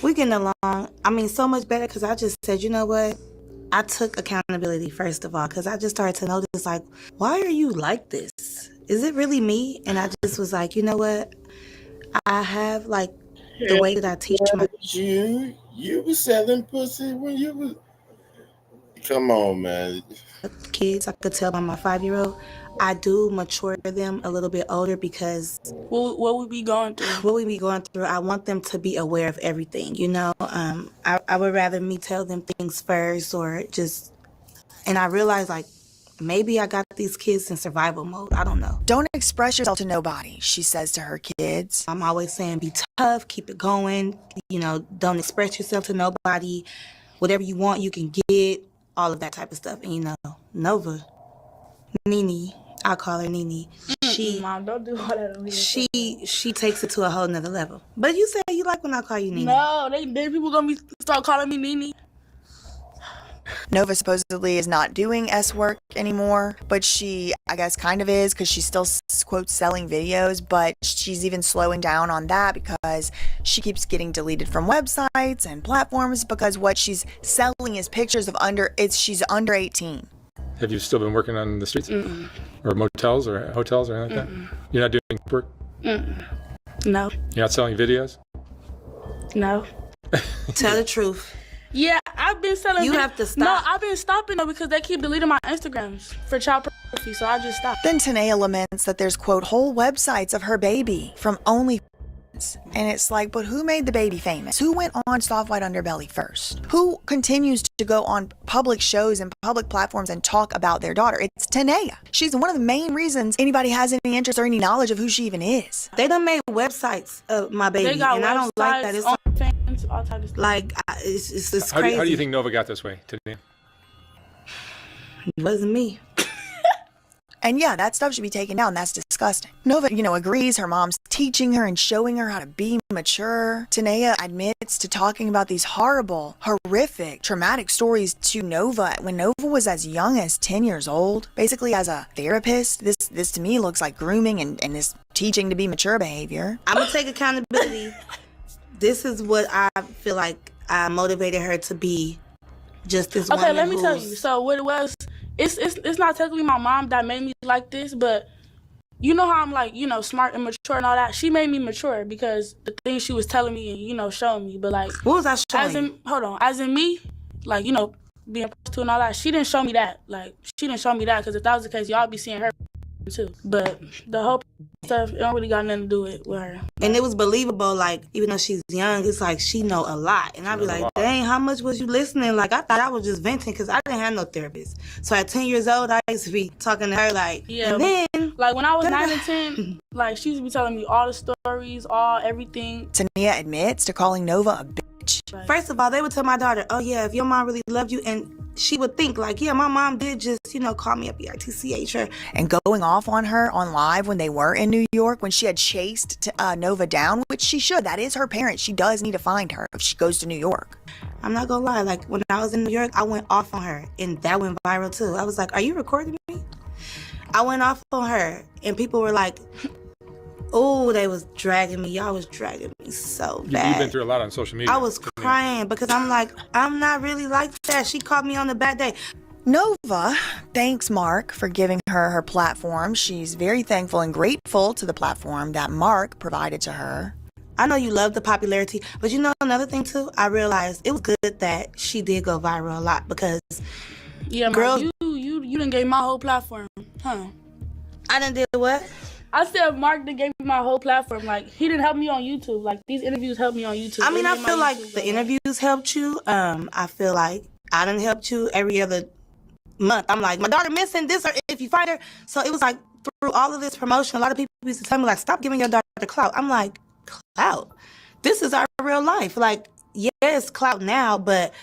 We're getting along. I mean, so much better because I just said, you know what? I took accountability, first of all, because I just started to notice, like, why are you like this? Is it really me? And I just was like, you know what? I have, like, the way that I teach my... You was selling pussy when you was... Come on, man. Kids, I could tell by my 5-year-old, I do mature them a little bit older because what we be going through. I want them to be aware of everything, you know. I would rather me tell them things first or just, and I realize like maybe I got these kids in survival mode. I don't know. Don't express yourself to nobody, she says to her kids. I'm always saying be tough, keep it going, you know, don't express yourself to nobody. Whatever you want, you can get, all of that type of stuff. And you know, Nova, Nene, I call her Nene. Mom, don't do all that on me. She takes it to a whole nother level. But you say you like when I call you Nene. No, they people gonna start calling me Nene. Nova supposedly is not doing S work anymore, but she, I guess, kind of is because she's still, quote, selling videos, but she's even slowing down on that because she keeps getting deleted from websites and platforms because what she's selling is pictures of she's under 18. Have you still been working on the streets? Mm-mm. Or motels or hotels or anything like Mm-mm. that? You're not doing work? Mm-mm. No. You're not selling videos? No. Tell the truth. Yeah, I've been selling. You have to stop. No, I've been stopping though because they keep deleting my Instagrams for child pornography, so I just stopped. Then Tanea laments that there's, quote, whole websites of her baby from OnlyFans. And it's like, but who made the baby famous? Who went on Soft White Underbelly first? Who continues to go on public shows and public platforms and talk about their daughter? It's Tanea. She's one of the main reasons anybody has any interest or any knowledge of who she even is. They done made websites of my baby, They got and I don't like that. It's OnlyFans, all types of stuff. like it's How crazy. do you think Nova got this way, Tania? It wasn't me. And yeah, that stuff should be taken down. That's disgusting. Nova, agrees her mom's teaching her and showing her how to be mature. Tanea admits to talking about these horrible, horrific, traumatic stories to Nova when Nova was as young as 10 years old. Basically, as a therapist, this to me looks like grooming and this teaching to be mature behavior. I'm gonna take accountability. This is what I feel like I motivated her to be. Just this woman. Okay, let me tell you. So what it was, it's not technically my mom that made me like this, but you know how I'm like, smart and mature and all that. She made me mature because the things she was telling me and showing me. But like, what was I showing? As in me, like being prostitute and all that. She didn't show me that. Like she didn't show me that because if that was the case, y'all be seeing her too. But the whole stuff, it don't really got nothing to do with her. And it was believable, like, even though she's young, it's like she know a lot. And I'd be like, dang, how much was you listening? Like, I thought I was just venting because I didn't have no therapist. So at 10 years old, I used to be talking to her like, yeah, and then... Like, when I was 9 and 10, like, she used to be telling me all the stories, everything. Tanea admits to calling Nova a bitch. First of all, they would tell my daughter, oh, yeah, if your mom really loved you, and she would think, like, yeah, my mom did just, call me a BRTCH her. And going off on her on live when they were in New York, when she had chased Nova down, which she should. That is her parent. She does need to find her if she goes to New York. I'm not gonna lie, like, when I was in New York, I went off on her, and that went viral, too. I was like, are you recording me? I went off on her, and people were like, oh, they was dragging me. Y'all was dragging me so bad. You've been through a lot on social media. I was crying because I'm like, I'm not really like that. She caught me on a bad day. Nova thanks Mark for giving her platform. She's very thankful and grateful to the platform that Mark provided to her. I know you love the popularity, but another thing too, I realized it was good that she did go viral a lot because girls, you done gave my whole platform, huh? I done did what? I said Mark done gave me my whole platform. Like, he didn't help me on YouTube. Like, these interviews helped me on YouTube. I mean, I feel like the interviews helped you. I feel like I done helped you every other month. I'm like, my daughter missing this, or if you find her. So it was like, through all of this promotion, a lot of people used to tell me, like, stop giving your daughter clout. I'm like, clout? This is our real life. Like, yeah, it's clout now, but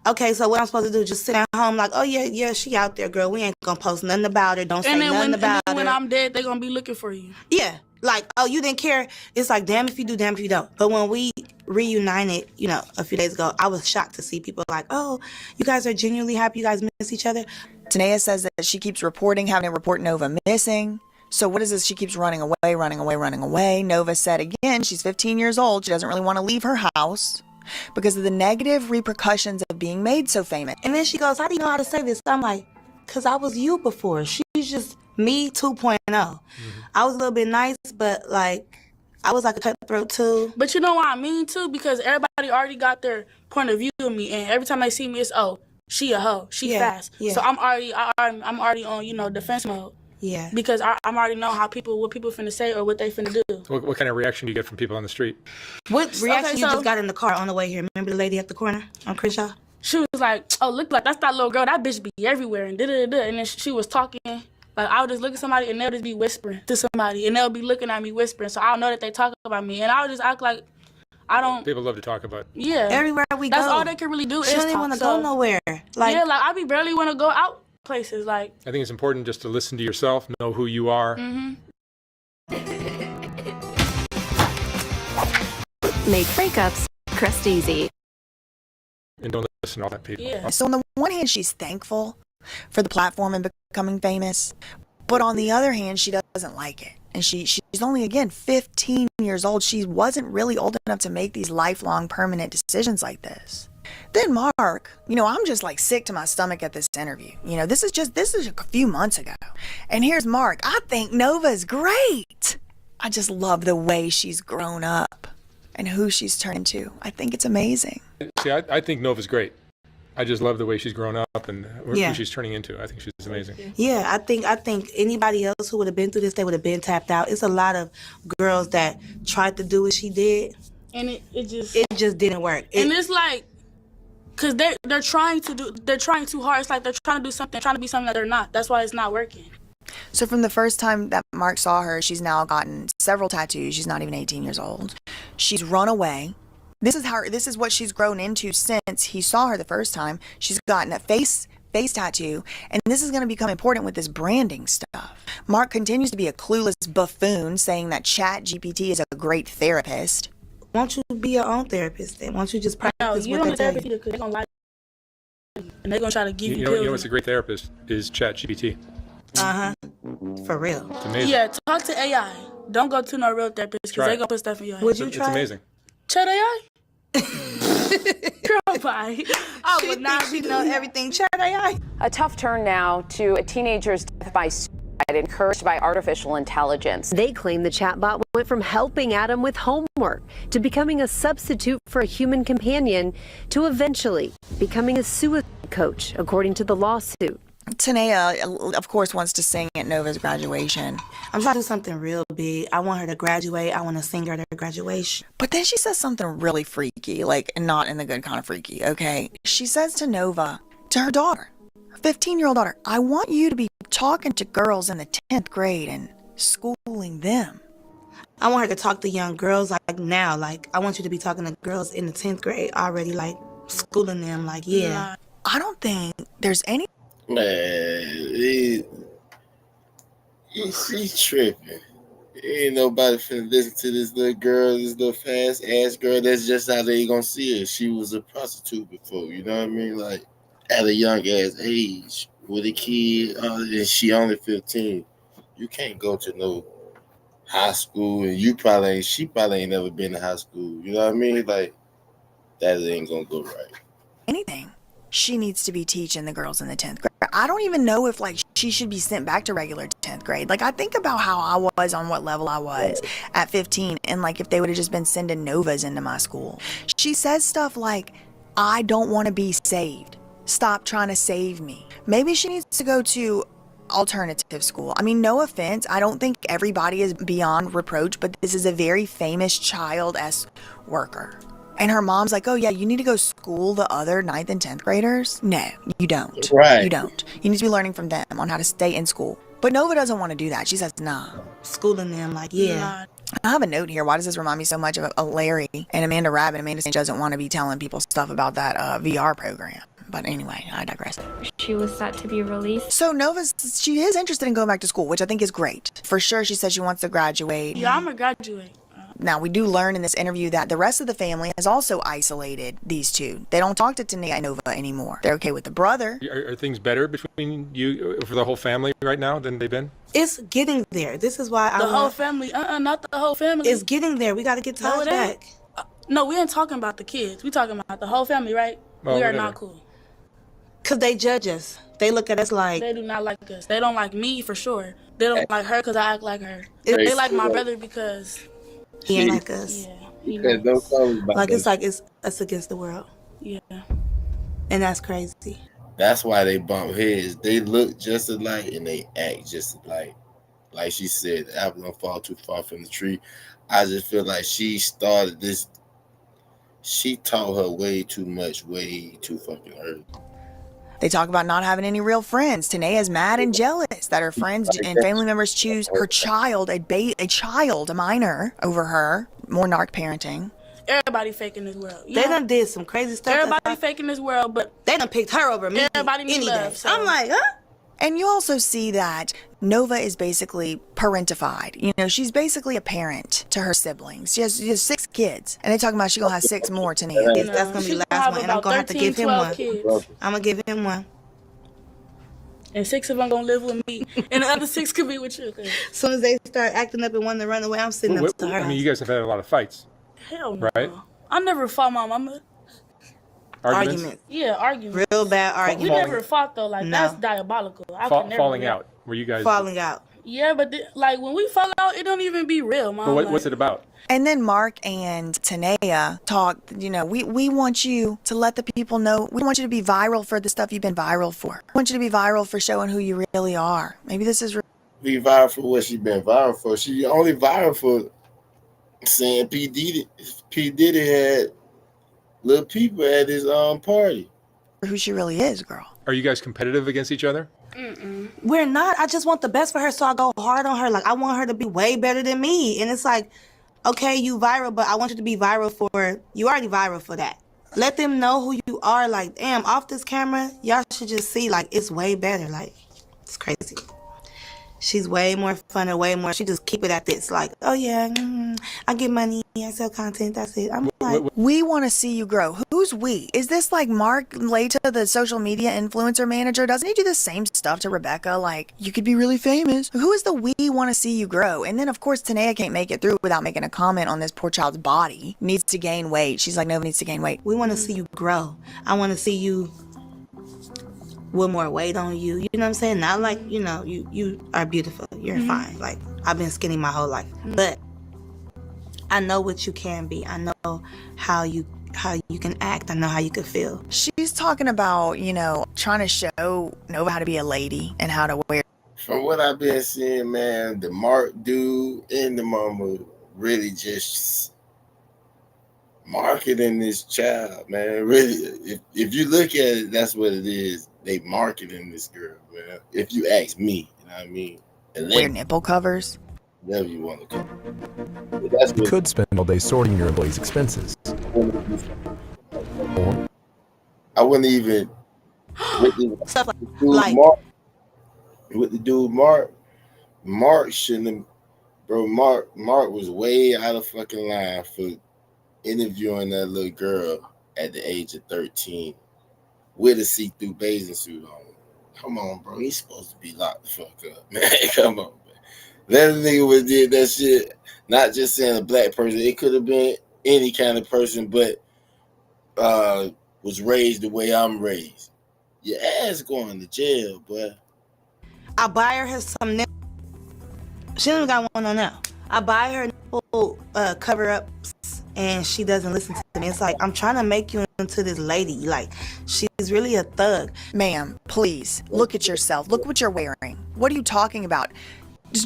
okay, so what I'm supposed to do, just sit at home like, oh, yeah, she out there, girl. We ain't gonna post nothing about her. Don't say nothing about her. And then when I'm dead, they gonna be looking for you. Yeah, like, oh, you didn't care. It's like, damn if you do, damn if you don't. But when we reunited, a few days ago, I was shocked to see people like, oh, you guys are genuinely happy you guys miss each other. Tanea says that she keeps having to report Nova missing. So what is this? She keeps running away. Nova said again, she's 15 years old. She doesn't really want to leave her house because of the negative repercussions of being made so famous. And then she goes, how do you know how to say this? I'm like, because I was you before. She's just me 2.0. I was a little bit nice, but like, I was like a cutthroat too. But you know what I mean too? Because everybody already got their point of view of me, and every time they see me, it's, oh, she a hoe. She fast. So I'm already on, defense mode. Yeah. Because I'm already know what people finna say or what they finna do. What kind of reaction do you get from people on the street? What reaction you just got in the car on the way here? Remember the lady at the corner on Crenshaw? She was like, "Oh, look, like that's that little girl. That bitch be everywhere." And and then she was talking. Like I would just look at somebody and they'll just be whispering to somebody, and they'll be looking at me whispering. So I don't know that they talk about me, and I would just act like I don't. People love to talk about. Yeah. Everywhere we go. That's all they can really do. She is don't even talk. want to go nowhere. Like I be barely want to go out places. Like I think it's important just to listen to yourself, know who you are. Make breakups crust easy. And don't listen to all that people. Yeah. So on the one hand, she's thankful for the platform and becoming famous, but on the other hand, she doesn't like it. And she's only, again, 15 years old. She wasn't really old enough to make these lifelong permanent decisions like this. Then Mark, I'm just like sick to my stomach at this interview. This is a few months ago. And here's Mark. I think Nova's great. I just love the way she's grown up and who she's turned into. I think it's amazing. See, I think Nova's great. I just love the way she's grown up and who she's turning into. I think she's amazing. Yeah, I think anybody else who would have been through this, they would have been tapped out. It's a lot of girls that tried to do what she did, and it just didn't work. And it's like, cause they're trying too hard. It's like they're trying to do something, trying to be something that they're not. That's why it's not working. So from the first time that Mark saw her, she's now gotten several tattoos. She's not even 18 years old. She's run away. This is what she's grown into since he saw her the first time. She's gotten a face tattoo, and this is going to become important with this branding stuff. Mark continues to be a clueless buffoon, saying that ChatGPT is a great therapist. Won't you be your own therapist then? Won't you just practice you what don't they tell therapist you? because they're going to lie to you. And they're going to try to give you You know what's a great therapist is ChatGPT. For real. It's amazing. Yeah, talk to AI. Don't go to no real therapist because they're going to put stuff in your head. Would you try? It's amazing. Chat AI? Girl, bye. I would not be know everything. Chat AI. A tough turn now to a teenager's death by suicide encouraged by artificial intelligence. They claim the chatbot went from helping Adam with homework to becoming a substitute for a human companion to eventually becoming a suicide coach, according to the lawsuit. Tanea, of course, wants to sing at Nova's graduation. I'm trying to do something real big. I want her to graduate. I want to sing her at her graduation. But then she says something really freaky, like not in the good kind of freaky, okay? She says to Nova, to her daughter, her 15-year-old daughter, I want you to be talking to girls in the 10th grade and schooling them. I want her to talk to young girls like now. Like, I want you to be talking to girls in the 10th grade already, like schooling them, like, yeah. I don't think there's any... Man, she's tripping. Ain't nobody finna listen to this little girl, this little fast ass girl. That's just how they gonna see her. She was a prostitute before, you know what I mean? Like at a young ass age with a kid, and she only 15. You can't go to no high school, and she probably ain't never been to high school. You know what I mean? Like that ain't gonna go right. Anything. She needs to be teaching the girls in the 10th grade. I don't even know if she should be sent back to regular 10th grade. Like I think about how I was on what level I was at 15 and if they would have just been sending Novas into my school. She says stuff like, I don't want to be saved. Stop trying to save me. Maybe she needs to go to alternative school. I mean, no offense. I don't think everybody is beyond reproach, but this is a very famous child worker. And her mom's like, oh, yeah, you need to go school the other 9th and 10th graders? No, you don't. Right. You don't. You need to be learning from them on how to stay in school. But Nova doesn't want to do that. She says, nah. Schooling them, like, yeah. I have a note here. Why does this remind me so much of Larry and Amanda Rabbit? Amanda doesn't want to be telling people stuff about that VR program. But anyway, I digress. She was set to be released. So she is interested in going back to school, which I think is great. For sure, she said she wants to graduate. Yeah, I'm going to graduate. Now, we do learn in this interview that the rest of the family has also isolated these two. They don't talk to Tanea and Nova anymore. They're okay with the brother. Are things better between you, for the whole family right now than they've been? It's getting there. This is why the whole family, not the whole family. It's getting there. We got to get ties back. No, we ain't talking about the kids. We talking about the whole family, right? Well, we are whatever. not cool. Because they judge us. They look at us like... They do not like us. They don't like me, for sure. They don't like her because I act like her. They like my brother because... He ain't like us. Yeah. Like it's us against the world. Yeah. And that's crazy. That's why they bump heads. They look just alike and they act just alike. Like she said, the apple don't fall too far from the tree. I just feel like she started this. She taught her way too much, way too fucking early. They talk about not having any real friends. Tanea's mad and jealous that her friends and family members choose her child, a minor, over her. More narc parenting. Everybody fake in this world. They done did some crazy stuff. Everybody fake in this world, but they done picked her over me. Everybody need love. So. I'm like, huh? And you also see that Nova is basically parentified. You know, she's basically a parent to her siblings. She has 6 kids. And they're talking about she's going to have 6 more, Tania. That's going to be the last one. And I'm going to have to give him one. Kids. I'm going to give him one. And 6 of them going to live with me. And the other 6 could be with you. As soon as they start acting up and wanting to run away, I'm sitting up to her. I mean, you guys have had a lot of fights. Hell no. Right? I never fought my mama. Arguments? Yeah, arguments. Real bad arguments. We never fought though. Like that's diabolical. Falling out. Were you guys falling out? Yeah, but like when we fall out, it don't even be real, Mom. But what's it about? And then Mark and Tanea talked, you know, we want you to let the people know. We want you to be viral for the stuff you've been viral for. We want you to be viral for showing who you really are. Maybe this is be viral for what she been viral for. She only viral for saying P. Diddy had little people at his party. Who she really is, girl. Are you guys competitive against each other? We're not. I just want the best for her, so I go hard on her. Like, I want her to be way better than me. And it's like, okay, you viral, but I want you to be viral for, you already viral for that. Let them know who you are. Like, damn, off this camera, y'all should just see, like, it's way better. Like, it's crazy. She's way more fun and way more. She just keep it at this. Like, oh yeah, I get money, I sell content, that's it. I'm like, we want to see you grow. Who's we? Is this like Mark Laita, the social media influencer manager? Doesn't he do the same stuff to Rebecca? Like, you could be really famous. Who is the we want to see you grow? And then, of course, Tanea can't make it through without making a comment on this poor child's body. Needs to gain weight. She's like, Nova needs to gain weight. We want to see you grow. I want to see you with more weight on you. You know what I'm saying? Not like, you know, you are beautiful. You're fine. Like, I've been skinny my whole life. But I know what you can be. I know how you can act. I know how you can feel. She's talking about, you know, trying to show Nova how to be a lady and how to wear. From what I've been seeing, man, the Mark dude and the mama really just marketing this child, man. Really, if you look at it, that's what it is. They marketing this girl, man. If you ask me, you know what I mean? Wear nipple covers. Whatever you want to do. You could spend all day sorting your employees' expenses. Or I wouldn't even with the dude Mark. Mark shouldn't have, bro. Mark was way out of fucking line for interviewing that little girl at the age of 13 with a see-through bathing suit on. Come on, bro. He's supposed to be locked the fuck up, man. Come on, man. That nigga was did that shit. Not just saying a black person. It could have been any kind of person, but was raised the way I'm raised. Your ass going to jail, boy. I buy her some nipple. She don't even got one on now. I buy her nipple cover-ups, and she doesn't listen to me. It's like, I'm trying to make you into this lady. Like, she's really a thug. Ma'am, please, look at yourself. Look what you're wearing. What are you talking about?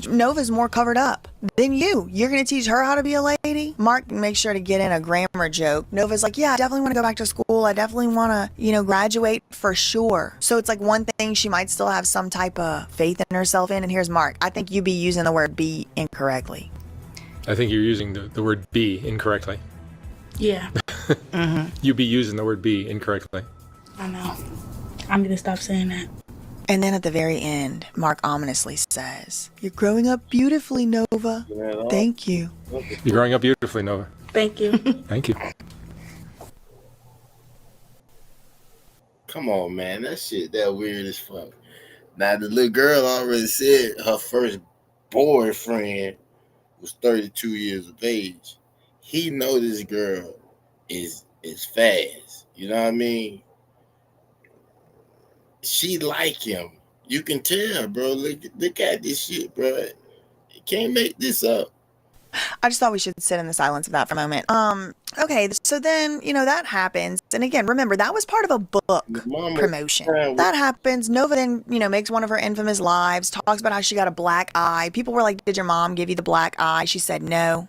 Nova's more covered up than you. You're going to teach her how to be a lady? Mark makes sure to get in a grammar joke. Nova's like, yeah, I definitely want to go back to school. I definitely want to, graduate for sure. So it's like one thing she might still have some type of faith in herself in. And here's Mark. I think you be using the word be incorrectly. I think you're using the word be incorrectly. Yeah. You be using the word be incorrectly. I know. I need to stop saying that. And then at the very end, Mark ominously says, "You're growing up beautifully, Nova. Thank you." You're growing up beautifully, Nova. Thank you. Thank you. Come on, man. That shit that weird as fuck. Now, the little girl already said her first boyfriend was 32 years of age. He know this girl is fast. You know what I mean? She like him. You can tell, bro. Look at this shit, bro. You can't make this up. I just thought we should sit in the silence of that for a moment. Okay, so then, that happens. And again, remember, that was part of a book promotion. That happens. Nova then, makes one of her infamous lives, talks about how she got a black eye. People were like, did your mom give you the black eye? She said no.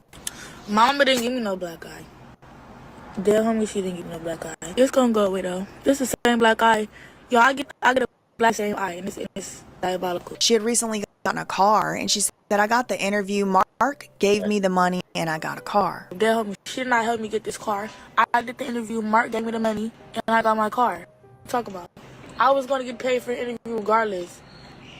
Mama didn't give me no black eye. Dead homie, she didn't give me no black eye. It's gonna go away though. This is the same black eye. Yo, I get a black same eye, and it's diabolical. She had recently gotten a car, and she said, I got the interview. Mark gave me the money, and I got a car. Dead homie, she did not help me get this car. I did the interview. Mark gave me the money, and I got my car. Talk about it. I was gonna get paid for the interview regardless.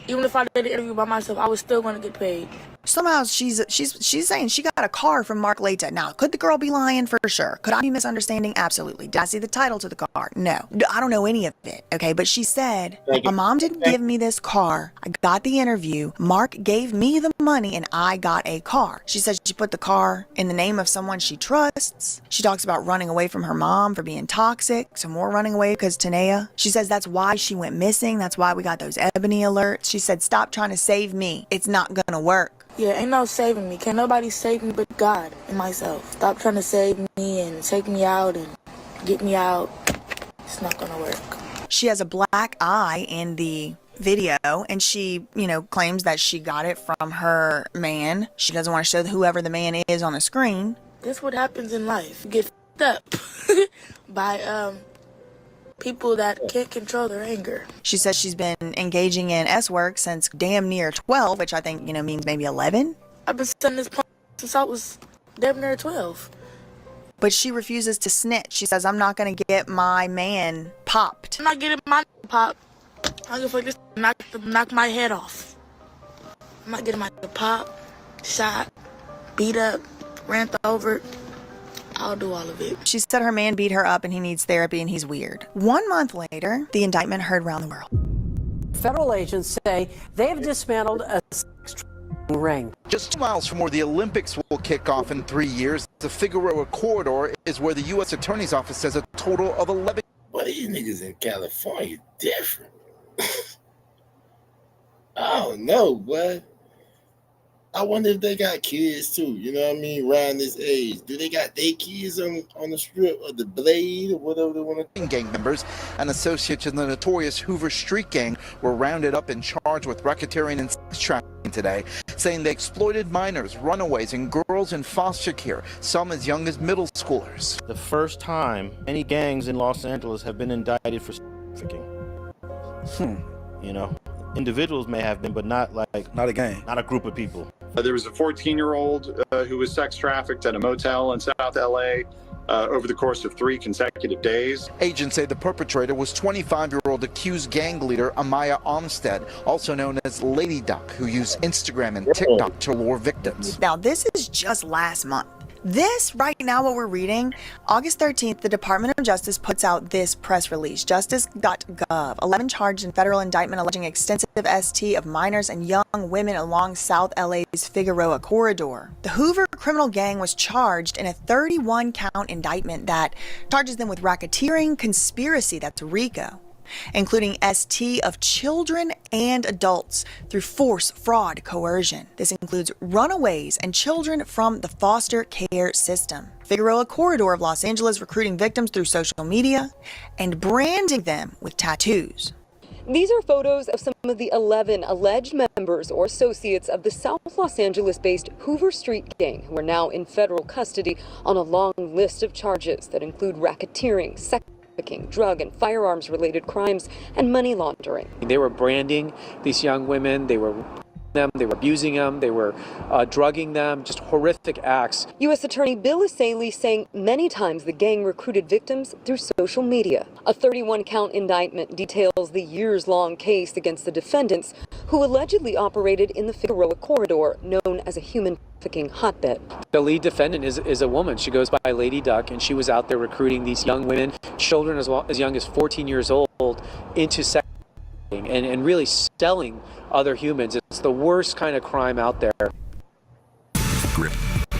Even if I did the interview by myself, I was still gonna get paid. Somehow she's saying she got a car from Mark Leta. Now, could the girl be lying? For sure. Could I be misunderstanding? Absolutely. Did I see the title to the car? No. I don't know any of it, okay? But she said, my mom didn't give me this car. I got the interview. Mark gave me the money, and I got a car. She said she put the car in the name of someone she trusts. She talks about running away from her mom for being toxic. Some more running away because Tanea. She says that's why she went missing. That's why we got those Ebony alerts. She said, stop trying to save me. It's not gonna work. Yeah, ain't no saving me. Can't nobody save me but God and myself. Stop trying to save me and take me out and get me out. It's not gonna work. She has a black eye in the video, and she, claims that she got it from her man. She doesn't want to show whoever the man is on the screen. This is what happens in life. You get f***ed up by people that can't control their anger. She says she's been engaging in S-work since damn near 12, which I think, means maybe 11. I've been sending this porn since I was damn near 12. But she refuses to snitch. She says, I'm not going to get my man popped. I'm not getting my pop. I'm going to knock my head off. I'm not getting my pop, shot, beat up, ran over. I'll do all of it. She said her man beat her up and he needs therapy and he's weird. 1 month later, the indictment heard around the world. Federal agents say they've dismantled a sex ring. Just 2 miles from where the Olympics will kick off in 3 years, the Figueroa corridor is where the U.S. Attorney's Office says a total of 11. Well, these niggas in California different. I don't know, but I wonder if they got kids too, around this age. Do they got their kids on the strip or the blade or whatever they want to? Gang members and associates in the notorious Hoover Street Gang were rounded up and charged with racketeering and sex trafficking today, saying they exploited minors, runaways, and girls in foster care, some as young as middle schoolers. The first time any gangs in Los Angeles have been indicted for trafficking. Individuals may have been, but not a gang, not a group of people. There was a 14-year-old who was sex trafficked at a motel in South LA over the course of 3 consecutive days. Agents say the perpetrator was 25-year-old accused gang leader Amaya Armstead, also known as Lady Duck, who used Instagram and TikTok to lure victims. Now, this is just last month. This, right now, what we're reading, August 13th, the Department of Justice puts out this press release, justice.gov, 11 charged in federal indictment alleging extensive ST of minors and young women along South LA's Figueroa corridor. The Hoover criminal gang was charged in a 31-count indictment that charges them with racketeering, conspiracy, that's RICO, including ST of children and adults through force, fraud, coercion. This includes runaways and children from the foster care system. Figueroa corridor of Los Angeles recruiting victims through social media and branding them with tattoos. These are photos of some of the 11 alleged members or associates of the South Los Angeles-based Hoover Street Gang who are now in federal custody on a long list of charges that include racketeering, sex trafficking, drug and firearms related crimes, and money laundering. They were branding these young women, they were abusing them, they were drugging them, just horrific acts. U.S. Attorney Bill Essayli saying many times the gang recruited victims through social media. A 31-count indictment details the years-long case against the defendants who allegedly operated in the Figueroa corridor, known as a human trafficking hotbed. The lead defendant is a woman. She goes by Lady Duck, and she was out there recruiting these young women, children as young as 14 years old, into sex and really selling other humans. It's the worst kind of crime out there. Grip,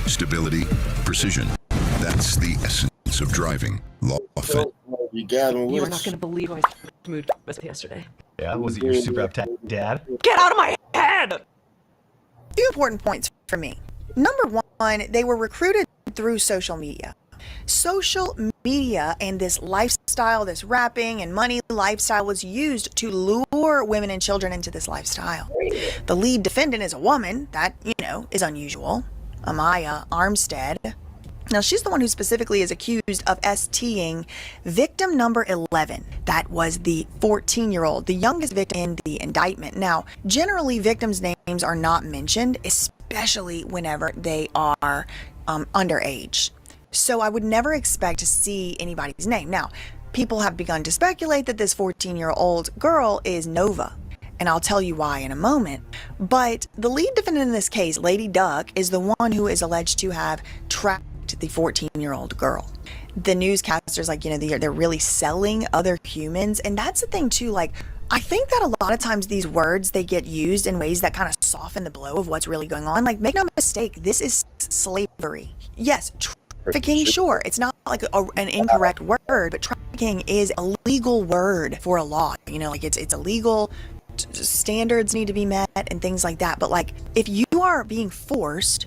stability, precision. That's the essence of driving. You got him. You are not going to believe how smooth was yesterday. Yeah, was it your super uptight dad? Get out of my head! 2 important points for me. Number one, they were recruited through social media. Social media and this lifestyle, this rapping and money lifestyle was used to lure women and children into this lifestyle. The lead defendant is a woman. That, is unusual. Amaya Armstead. Now, she's the one who specifically is accused of STing victim number 11. That was the 14-year-old, the youngest victim in the indictment. Now, generally, victims' names are not mentioned, especially whenever they are underage. So I would never expect to see anybody's name. Now, people have begun to speculate that this 14-year-old girl is Nova, and I'll tell you why in a moment. But the lead defendant in this case, Lady Duck, is the one who is alleged to have tracked the 14-year-old girl. The newscasters, they're really selling other humans, and that's the thing too. I think that a lot of times these words, they get used in ways that kind of soften the blow of what's really going on. Make no mistake, this is slavery. Yes, trafficking, sure, it's not an incorrect word, but trafficking is a legal word for a law. It's illegal. Standards need to be met and things like that. But if you are being forced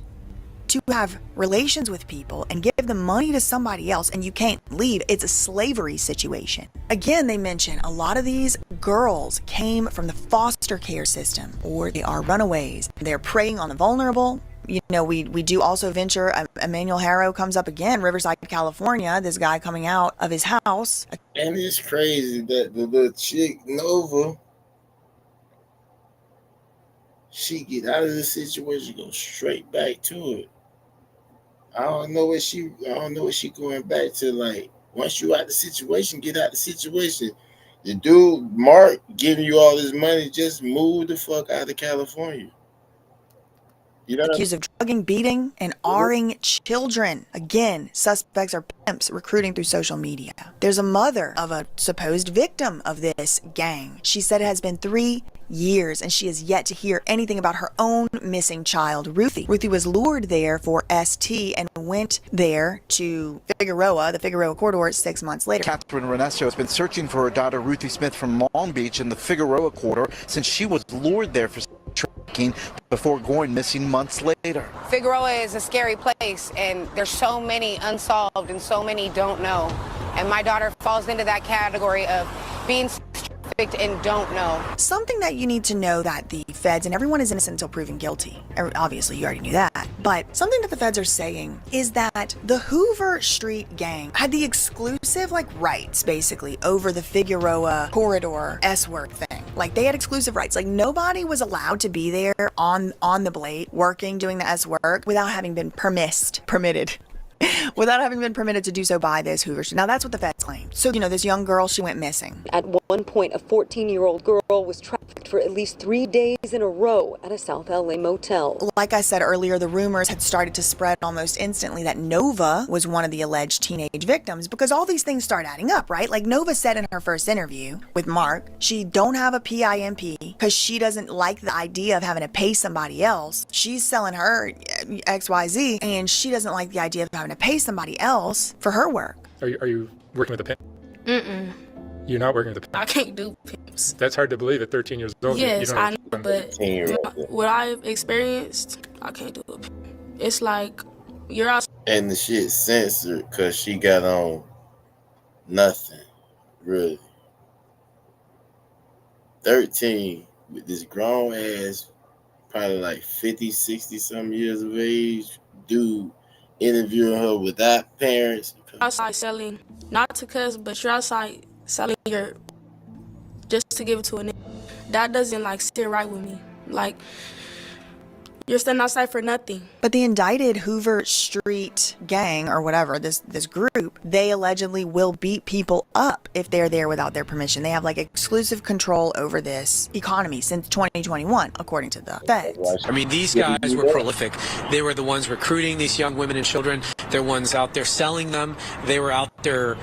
to have relations with people and give the money to somebody else and you can't leave, it's a slavery situation. Again, they mention a lot of these girls came from the foster care system, or they are runaways. They're preying on the vulnerable. We do also venture, Emmanuel Harrow comes up again, Riverside, California, this guy coming out of his house. And it's crazy that the little chick, Nova, she get out of the situation, go straight back to it. I don't know what she going back to. Once you out the situation, get out the situation. The dude, Mark, giving you all this money, just move the fuck out of California. Accused of drugging, beating, and R-ing children. Again, suspects are pimps recruiting through social media. There's a mother of a supposed victim of this gang. She said it has been 3 years and she has yet to hear anything about her own missing child, Ruthie. Ruthie was lured there for ST and went there to Figueroa, the Figueroa corridor, 6 months later. Catherine Renesto has been searching for her daughter, Ruthie Smith, from Long Beach in the Figueroa corridor since she was lured there for trafficking before going missing months later. Figueroa is a scary place, and there's so many unsolved and so many don't know. And my daughter falls into that category of being trafficked and don't know. Something that you need to know, that the feds, and everyone is innocent until proven guilty. Obviously, you already knew that. But something that the feds are saying is that the Hoover Street gang had the exclusive, rights, basically, over the Figueroa corridor S-work thing. They had exclusive rights. Nobody was allowed to be there on the blade, working, doing the S-work, without having been permitted. Without having been permitted to do so by this Hoover Street. Now, that's what the feds claim. So, this young girl, she went missing. At one point, a 14-year-old girl was trafficked for at least 3 days in a row at a South LA motel. Like I said earlier, the rumors had started to spread almost instantly that Nova was one of the alleged teenage victims, because all these things start adding up, right? Nova said in her first interview with Mark, she don't have a PIMP because she doesn't like the idea of having to pay somebody else. She's selling her XYZ, and she doesn't like the idea of having to pay somebody else for her work. Are you working with a pimp? Mm-mm. You're not working with a pimp? I can't do pimps. That's hard to believe at 13 years old. Yes, I know, but what I've experienced, I can't do a pimp. It's you're out. And the shit censored because she got on nothing, really. 13 with this grown ass, probably 50, 60 some years of age dude interviewing her without parents. Outside selling, not to cuss, but you're outside selling your, just to give it to a nigga. That doesn't sit right with me. You're standing outside for nothing. But the indicted Hoover Street gang, or whatever, this group, they allegedly will beat people up if they're there without their permission. They have exclusive control over this economy since 2021, according to the feds. I mean, these guys were prolific. They were the ones recruiting these young women and children. They're ones out there selling them. They were out there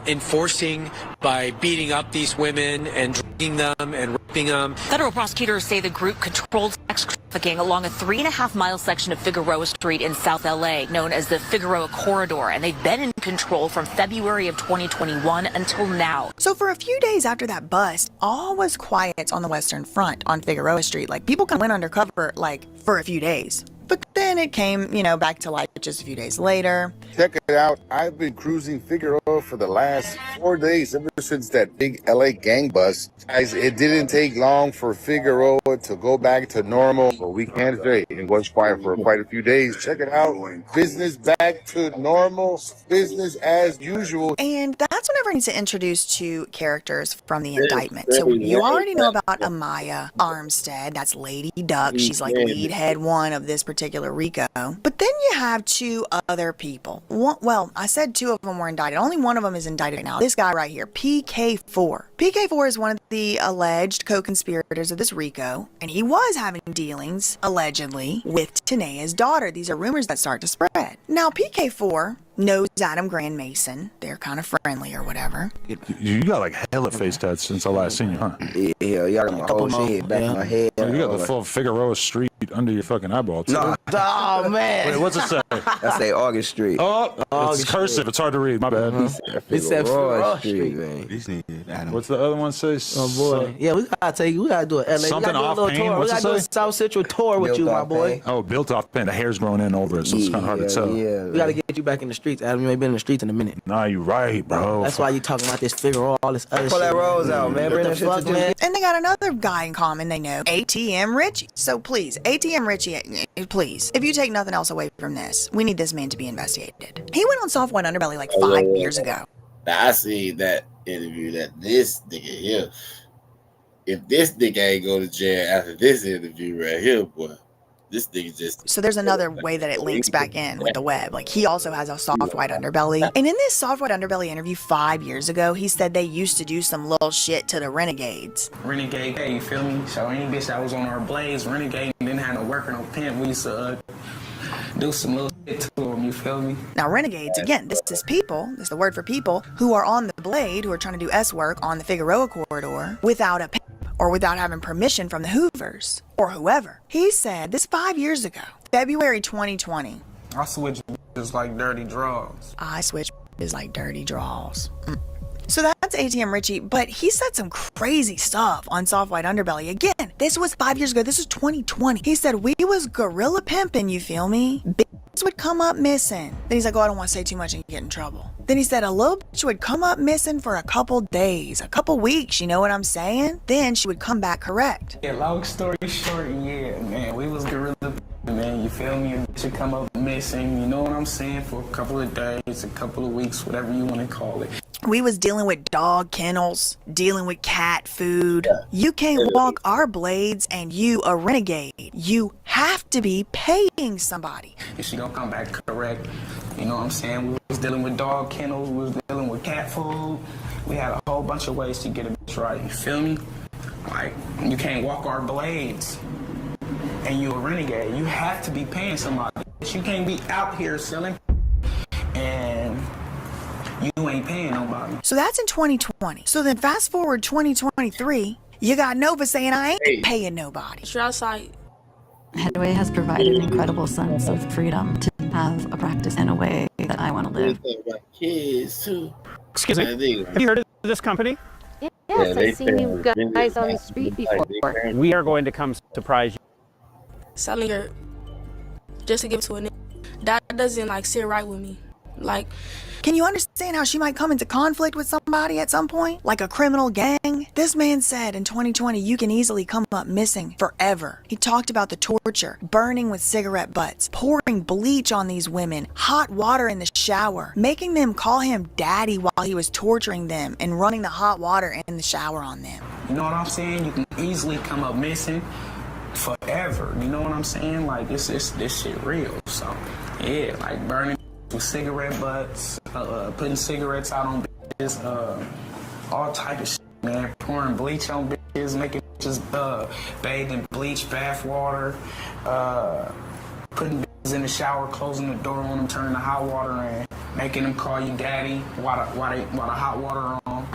enforcing by beating up these women and drugging them and raping them. Federal prosecutors say the group controlled sex trafficking along a 3.5-mile section of Figueroa Street in South LA, known as the Figueroa Corridor, and they've been in control from February of 2021 until now. So for a few days after that bust, all was quiet on the Western Front on Figueroa Street. People kind of went undercover for a few days. But then it came, back to life just a few days later. Check it out. I've been cruising Figueroa for the last 4 days, ever since that big LA gang bust. Guys, it didn't take long for Figueroa to go back to normal for a weekend straight. It was quiet for quite a few days. Check it out. Business back to normal. Business as usual. And that's whenever I need to introduce two characters from the indictment. So you already know about Amaya Armstead. That's Lady Duck. She's like lead head one of this particular RICO. But then you have two other people. Well, I said two of them were indicted. Only one of them is indicted now. This guy right here, PK4. PK4 is one of the alleged co-conspirators of this RICO, and he was having dealings, allegedly, with Tanea's daughter. These are rumors that start to spread. Now, PK4 knows Adam Grand Mason. They're kind of friendly or whatever. You got like hella face tats since I last seen you, huh? Yeah, y'all got my whole shit back in my head. You got the full Figueroa Street under your fucking eyeball, too. No. Oh, man. Wait, what's it say? I say August Street. Oh, it's cursive. Street. It's hard to read. My bad. It said Figueroa Street, man. What's the other one say? Oh, boy. Yeah, we gotta do a LA. Something off pain? We gotta do a South Central tour with you, my boy. Oh, built off pain. The hair's growing in over it, so it's kind of hard to tell. Yeah, we gotta get you back in the streets, Adam. You ain't been in the streets in a minute. Nah, you right, bro. That's why you talking about this Figueroa, all this other shit. Pull that rose out, man. Bring that shit to man. And they got another guy in common they know, ATM Richie. So please, ATM Richie, please, if you take nothing else away from this, we need this man to be investigated. He went on Soft White Underbelly like 5 years ago. Now, I see that interview that this nigga here, if this nigga ain't go to jail after this interview right here, boy, this nigga just... So there's another way that it links back in with the web. Like, he also has a Soft White Underbelly. And in this Soft White Underbelly interview 5 years ago, he said they used to do some little shit to the Renegades. Renegade, hey, you feel me? So any bitch that was on our blades, Renegade, didn't have no worker, no pimp, we used to do some little shit to them, you feel me? Now, Renegades, again, this is people, this is the word for people, who are on the blade, who are trying to do S work on the Figueroa corridor without a pimp or without having permission from the Hoovers or whoever. He said this 5 years ago, February 2020. I switch just like dirty draws. I switch is like dirty draws. So that's ATM Richie, but he said some crazy stuff on Soft White Underbelly. Again, this was 5 years ago. This is 2020. He said, we was gorilla pimping, you feel me? Bitches would come up missing. Then he's like, oh, I don't want to say too much and get in trouble. Then he said a little bitch would come up missing for a couple days, a couple weeks, you know what I'm saying? Then she would come back correct. Yeah, long story short, yeah, man, we was gorilla man, you feel me? A bitch would come up missing, you know what I'm saying, for a couple of days, a couple of weeks, whatever you want to call it. We was dealing with dog kennels, dealing with cat food. You can't walk our blades and you a renegade. You have to be paying somebody. If she don't come back correct, you know what I'm saying? We was dealing with dog kennels, we was dealing with cat food. We had a whole bunch of ways to get a bitch right, you feel me? Like, you can't walk our blades and you a renegade. You have to be paying somebody. You can't be out here selling and you ain't paying nobody. So that's in 2020. So then fast forward 2023, you got Nova saying I ain't paying nobody. Headway has provided an incredible sense of freedom to have a practice in a way that I want to live. Kids too. Excuse me. Have you heard of this company? Yes, I've seen you guys on the street before. We are going to come surprise you. Selling her just to give it to a nigga, that doesn't like sit right with me. Like, can you understand how she might come into conflict with somebody at some point? Like a criminal gang? This man said in 2020 you can easily come up missing forever. He talked about the torture, burning with cigarette butts, pouring bleach on these women, hot water in the shower, making them call him daddy while he was torturing them and running the hot water in the shower on them. You know what I'm saying? You can easily come up missing forever. You know what I'm saying? Like, this shit real. So, yeah, like burning with cigarette butts, putting cigarettes out on bitches, all type of shit, man. Pouring bleach on bitches, making bitches bathe in bleach, bath water, putting bitches in the shower, closing the door on them, turning the hot water in, making them call you daddy while the hot water on.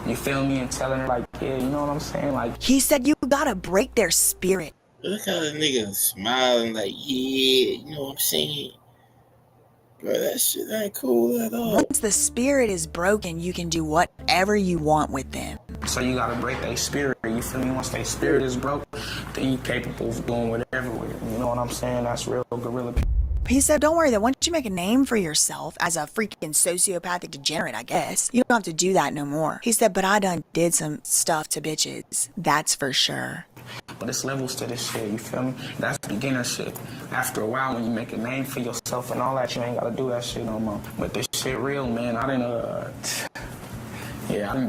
You feel me? And telling her like, yeah, you know what I'm saying? Like, he said you gotta break their spirit. Look how the nigga smiling like, yeah, you know what I'm saying? Bro, that shit ain't cool at all. Once the spirit is broken, you can do whatever you want with them. So you gotta break their spirit. You feel me? Once their spirit is broke, then you capable of doing whatever with it. You know what I'm saying? That's real gorilla. He said, don't worry, that once you make a name for yourself as a freaking sociopathic degenerate, I guess, you don't have to do that no more. He said, but I done did some stuff to bitches. That's for sure. But it's levels to this shit, you feel me? That's beginner shit. After a while, when you make a name for yourself and all that, you ain't gotta do that shit no more. But this shit real, man. I done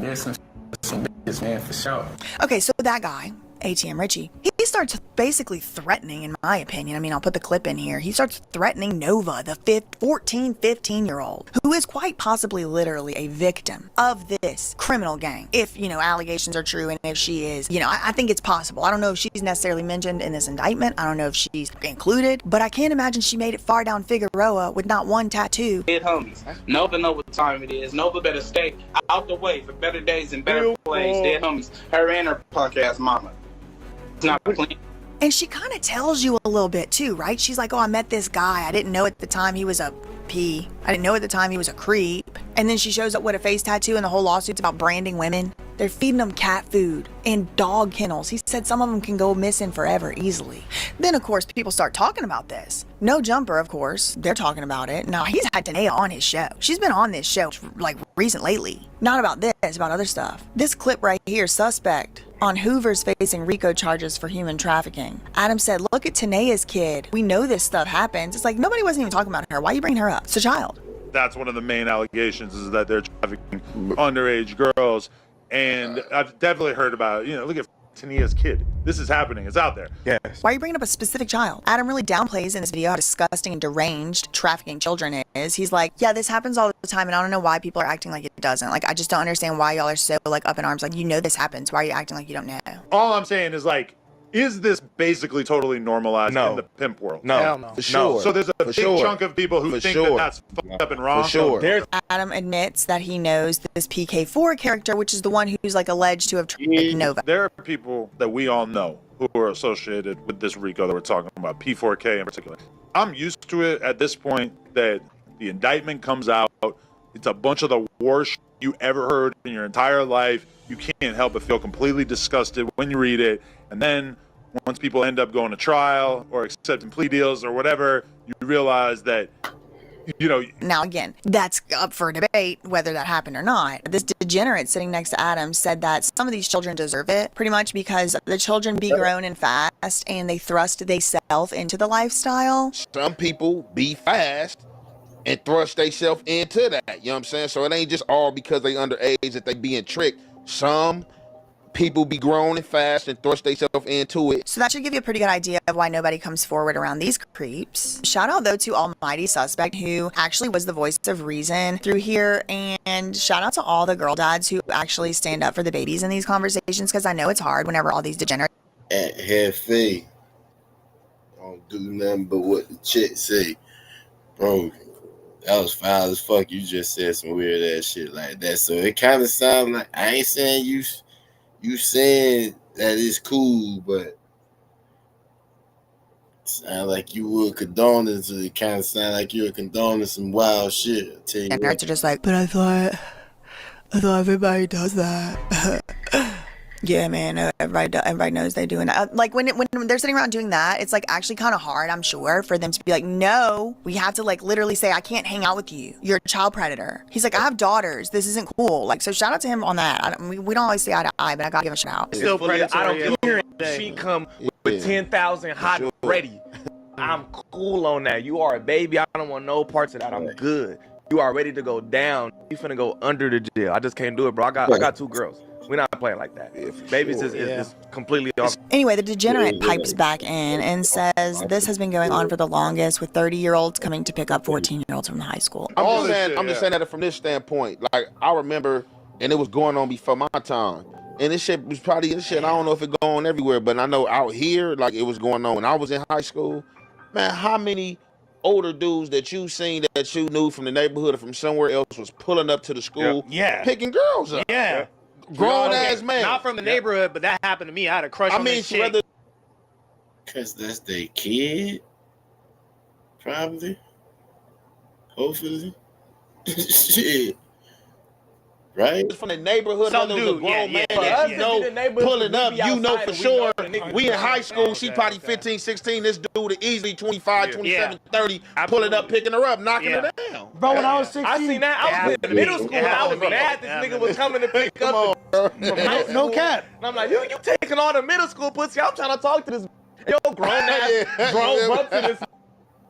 did some bitches, man, for sure. Okay, so that guy, ATM Richie, he starts basically threatening, in my opinion. I mean, I'll put the clip in here. He starts threatening Nova, the 15-year-old, who is quite possibly literally a victim of this criminal gang. If, allegations are true and if she is, I think it's possible. I don't know if she's necessarily mentioned in this indictment. I don't know if she's included, but I can't imagine she made it far down Figueroa with not one tattoo. Dead homies. Nova know what time it is. Nova better stay out the way for better days and better plays. Dead homies. Her and her punk ass mama. It's not clean. And she kind of tells you a little bit too, right? She's like, oh, I met this guy. I didn't know at the time he was a P. I didn't know at the time he was a creep. And then she shows up with a face tattoo and the whole lawsuit's about branding women. They're feeding them cat food and dog kennels. He said some of them can go missing forever easily. Then, of course, people start talking about this. No Jumper, of course. They're talking about it. Now, he's had Tanea on his show. She's been on this show, recent lately. Not about this, about other stuff. This clip right here, suspect on Hoover's facing RICO charges for human trafficking. Adam said, look at Tanea's kid. We know this stuff happens. It's like nobody wasn't even talking about her. Why are you bringing her up? It's a child. That's one of the main allegations is that they're trafficking underage girls. And I've definitely heard about, look at Tanea's kid. This is happening. It's out there. Yes. Why are you bringing up a specific child? Adam really downplays in this video how disgusting and deranged trafficking children is. He's like, yeah, this happens all the time, and I don't know why people are acting like it doesn't. Like, I just don't understand why y'all are so, up in arms. Like, this happens. Why are you acting like you don't know? All I'm saying is, is this basically totally normalized in the pimp world? No. Hell no. For sure. So there's a big chunk of people who think that that's fucked up and wrong. For sure. Adam admits that he knows this PK4 character, which is the one who's alleged to have tricked Nova. There are people that we all know who are associated with this RICO that we're talking about, P4K in particular. I'm used to it at this point that the indictment comes out. It's a bunch of the worst you ever heard in your entire life. You can't help but feel completely disgusted when you read it. And then once people end up going to trial or accepting plea deals or whatever, you realize that, Now, again, that's up for debate whether that happened or not. This degenerate sitting next to Adam said that some of these children deserve it, pretty much because the children be grown and fast and they thrust themselves into the lifestyle. Some people be fast and thrust themselves into that. You know what I'm saying? So it ain't just all because they underage that they being tricked. Some people be grown and fast and thrust themselves into it. So that should give you a pretty good idea of why nobody comes forward around these creeps. Shout out though to Almighty Suspect, who actually was the voice of reason through here, and shout out to all the girl dads who actually stand up for the babies in these conversations, because I know it's hard whenever all these degenerates at Hefe don't do nothing but what the chick say. Bro, that was foul as fuck. You just said some weird ass shit like that. So it kind of sounds like, I ain't saying you saying that it's cool, but sound like you would condone it. So it kind of sound like you were condoning some wild shit. I tell you and what. nerds are just like, but I thought everybody does that. Yeah, man, everybody knows they're doing that. Like when they're sitting around doing that, it's actually kind of hard, I'm sure, for them to be like, no, we have to literally say, I can't hang out with you. You're a child predator. He's like, I have daughters. This isn't cool. So shout out to him on that. We don't always see eye to eye, but I gotta give a shout out. Still predator. I don't care if she come with 10,000 hot ready. I'm cool on that. You are a baby. I don't want no parts of that. I'm good. You are ready to go down. You finna go under the jail. I just can't do it, bro. I got 2 girls. We're not playing like that. Babies is completely off. Anyway, the degenerate pipes back in and says this has been going on for the longest, with 30-year-olds coming to pick up 14-year-olds from the high school. I'm just saying that from this standpoint. I remember, and it was going on before my time. And this shit was probably, I don't know if it going on everywhere, but I know out here, it was going on when I was in high school. Man, how many older dudes that you seen that you knew from the neighborhood or from somewhere else was pulling up to the school, picking girls up? Yeah. Grown ass man. Not from the neighborhood, but that happened to me. I had a crush on this chick. Because that's their kid, probably. Hopefully. Shit. right? From the neighborhood, Some there was a dude, grown man For that us you to know be the neighborhood, pulling we up, be you know outside for and we sure. know the nigga We in was high young. school, she probably 15, 16. This dude is easily 25, 27, 30, pulling up, picking her up, knocking her down. Bro, when I was 16, I seen that. I was in middle school and I was mad this nigga was coming to pick up from high school. No cap. And I'm like, you taking all the middle school pussy. I'm trying to talk to this yo grown ass drove up to this.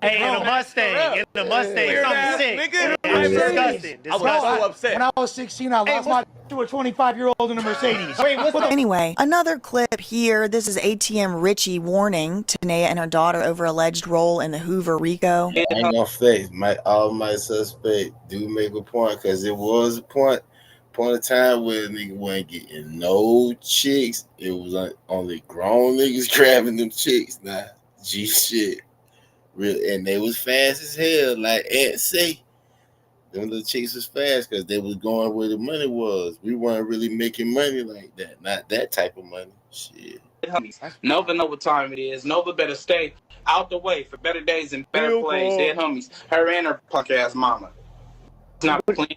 Hey, in a Mustang, something sick. Nigga, It's disgusting. I was so upset. When I was 16, I lost my to a 25-year-old in a Mercedes. Anyway, another clip here. This is ATM Richie warning Tanea and her daughter over alleged role in the Hoover Rico. I ain't gonna fake. All my suspect do make a point because it was a point of time where a nigga wasn't getting no chicks. It was only grown niggas grabbing them chicks. Nah, G shit. Real, and they was fast as hell. Like Ant say, them little chicks was fast because they was going where the money was. We weren't really making money like that. Not that type of money. Shit. Nova know what time it is. Nova better stay out the way for better days and better plays. Dead homies. Her and her punk ass mama. It's not playing.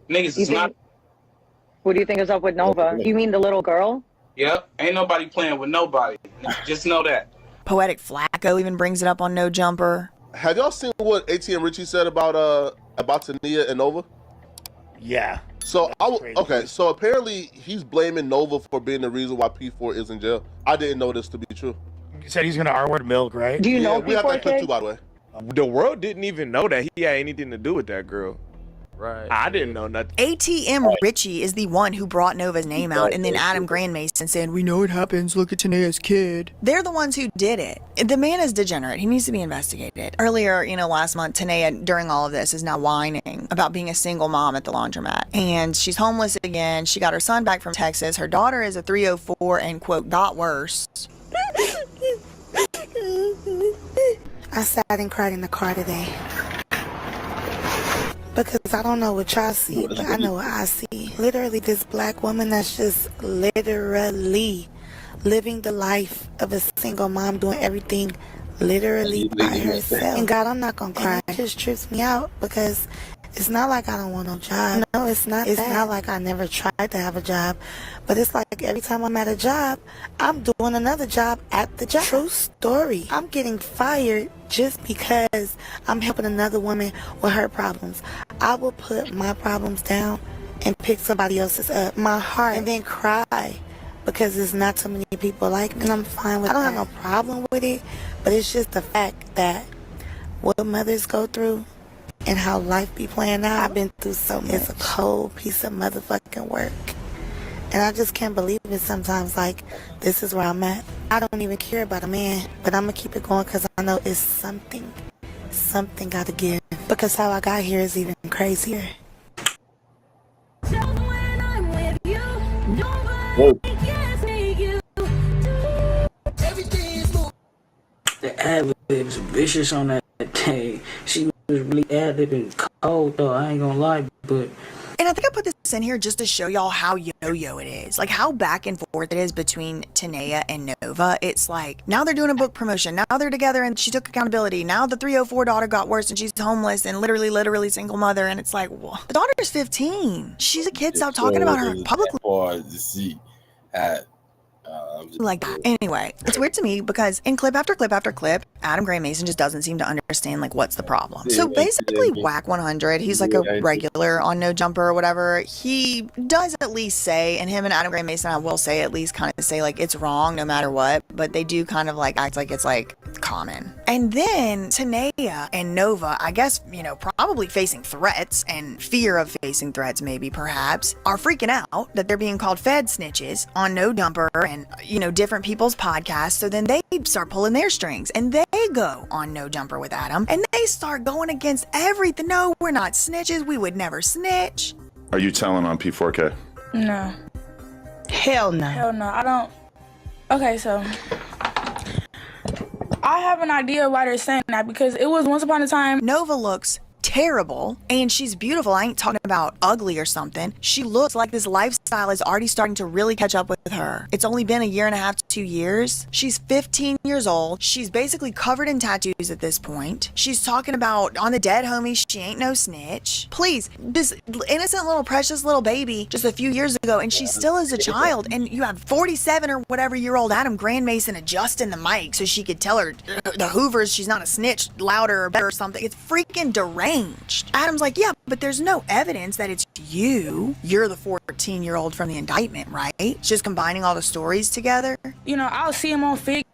Niggas is not. What do you think is up with Nova? You mean the little girl? Yep. Ain't nobody playing with nobody. Just know that. Poetic Flacco even brings it up on No Jumper. Have y'all seen what ATM Richie said about Tanea and Nova? Yeah. So so apparently he's blaming Nova for being the reason why P4 is in jail. I didn't know this to be true. You said he's gonna R-word milk, right? Do you know we have that clip too, by the way. The world didn't even know that he had anything to do with that girl. Right. I didn't know nothing. ATM Richie is the one who brought Nova's name out, and then Adam Grandmason said, "We know it happens. Look at Tanea's kid." They're the ones who did it. The man is degenerate. He needs to be investigated. Earlier, last month, Tanea, during all of this, is now whining about being a single mom at the laundromat. And she's homeless again. She got her son back from Texas. Her daughter is a 304 and, quote, got worse. I sat and cried in the car today. Because I don't know what y'all see, but I know what I see. Literally, this black woman that's just literally living the life of a single mom, doing everything literally by herself. And God, I'm not gonna cry. It just trips me out because it's not like I don't want no job. No, it's not. It's not like I never tried to have a job, but it's like every time I'm at a job, I'm doing another job at the job. True story. I'm getting fired just because I'm helping another woman with her problems. I will put my problems down and pick somebody else's up. My heart, and then cry because there's not so many people like me, and I'm fine with it. I don't have no problem with it, but it's just the fact that what mothers go through and how life be playing out. I've been through so much. It's a cold piece of motherfucking work. And I just can't believe it sometimes, like, this is where I'm at. I don't even care about a man, but I'm gonna keep it going because I know it's something gotta give. Because how I got here is even crazier. The ad-libs vicious on that day. She was really ad-libbing cold though, I ain't gonna lie, but... And I think I put this in here just to show y'all how yo-yo it is. Like how back and forth it is between Tanea and Nova. It's like, now they're doing a book promotion. Now they're together and she took accountability. Now the 304 daughter got worse and she's homeless and literally single mother. And it's like, well, the daughter's 15. She's a kid. Stop talking about her publicly. Hard to see. Like that. Anyway, it's weird to me because in clip after clip after clip, Adam Grandmason just doesn't seem to understand like what's the problem. So basically, Whack 100, he's like a regular on No Jumper or whatever. He does at least say, and him and Adam Grandmason, I will say at least kind of say like it's wrong no matter what, but they do kind of like act like it's like common. And then Tanea and Nova, I guess, probably facing threats and fear of facing threats, maybe perhaps, are freaking out that they're being called Fed snitches on No Jumper and different people's podcasts. So then they start pulling their strings and they go on No Jumper with Adam and they start going against everything. No, we're not snitches. We would never snitch. Are you telling on P4K? No. Hell no. Hell no. I don't. Okay, so I have an idea why they're saying that because it was once upon a time. Nova looks terrible, and she's beautiful. I ain't talking about ugly or something. She looks like this lifestyle is already starting to really catch up with her. It's only been a year and a half to 2 years. She's 15 years old. She's basically covered in tattoos at this point. She's talking about on the dead homie, she ain't no snitch. Please, this innocent little precious little baby just a few years ago, and she still is a child, and you have 47 or whatever year old Adam Grand Mason adjusting the mic so she could tell her the Hoovers she's not a snitch louder or better or something. It's freaking deranged. Adam's like, yeah, but there's no evidence that it's you. You're the 14-year-old from the indictment, right? It's just combining all the stories together. You know, I'll see him on Fig.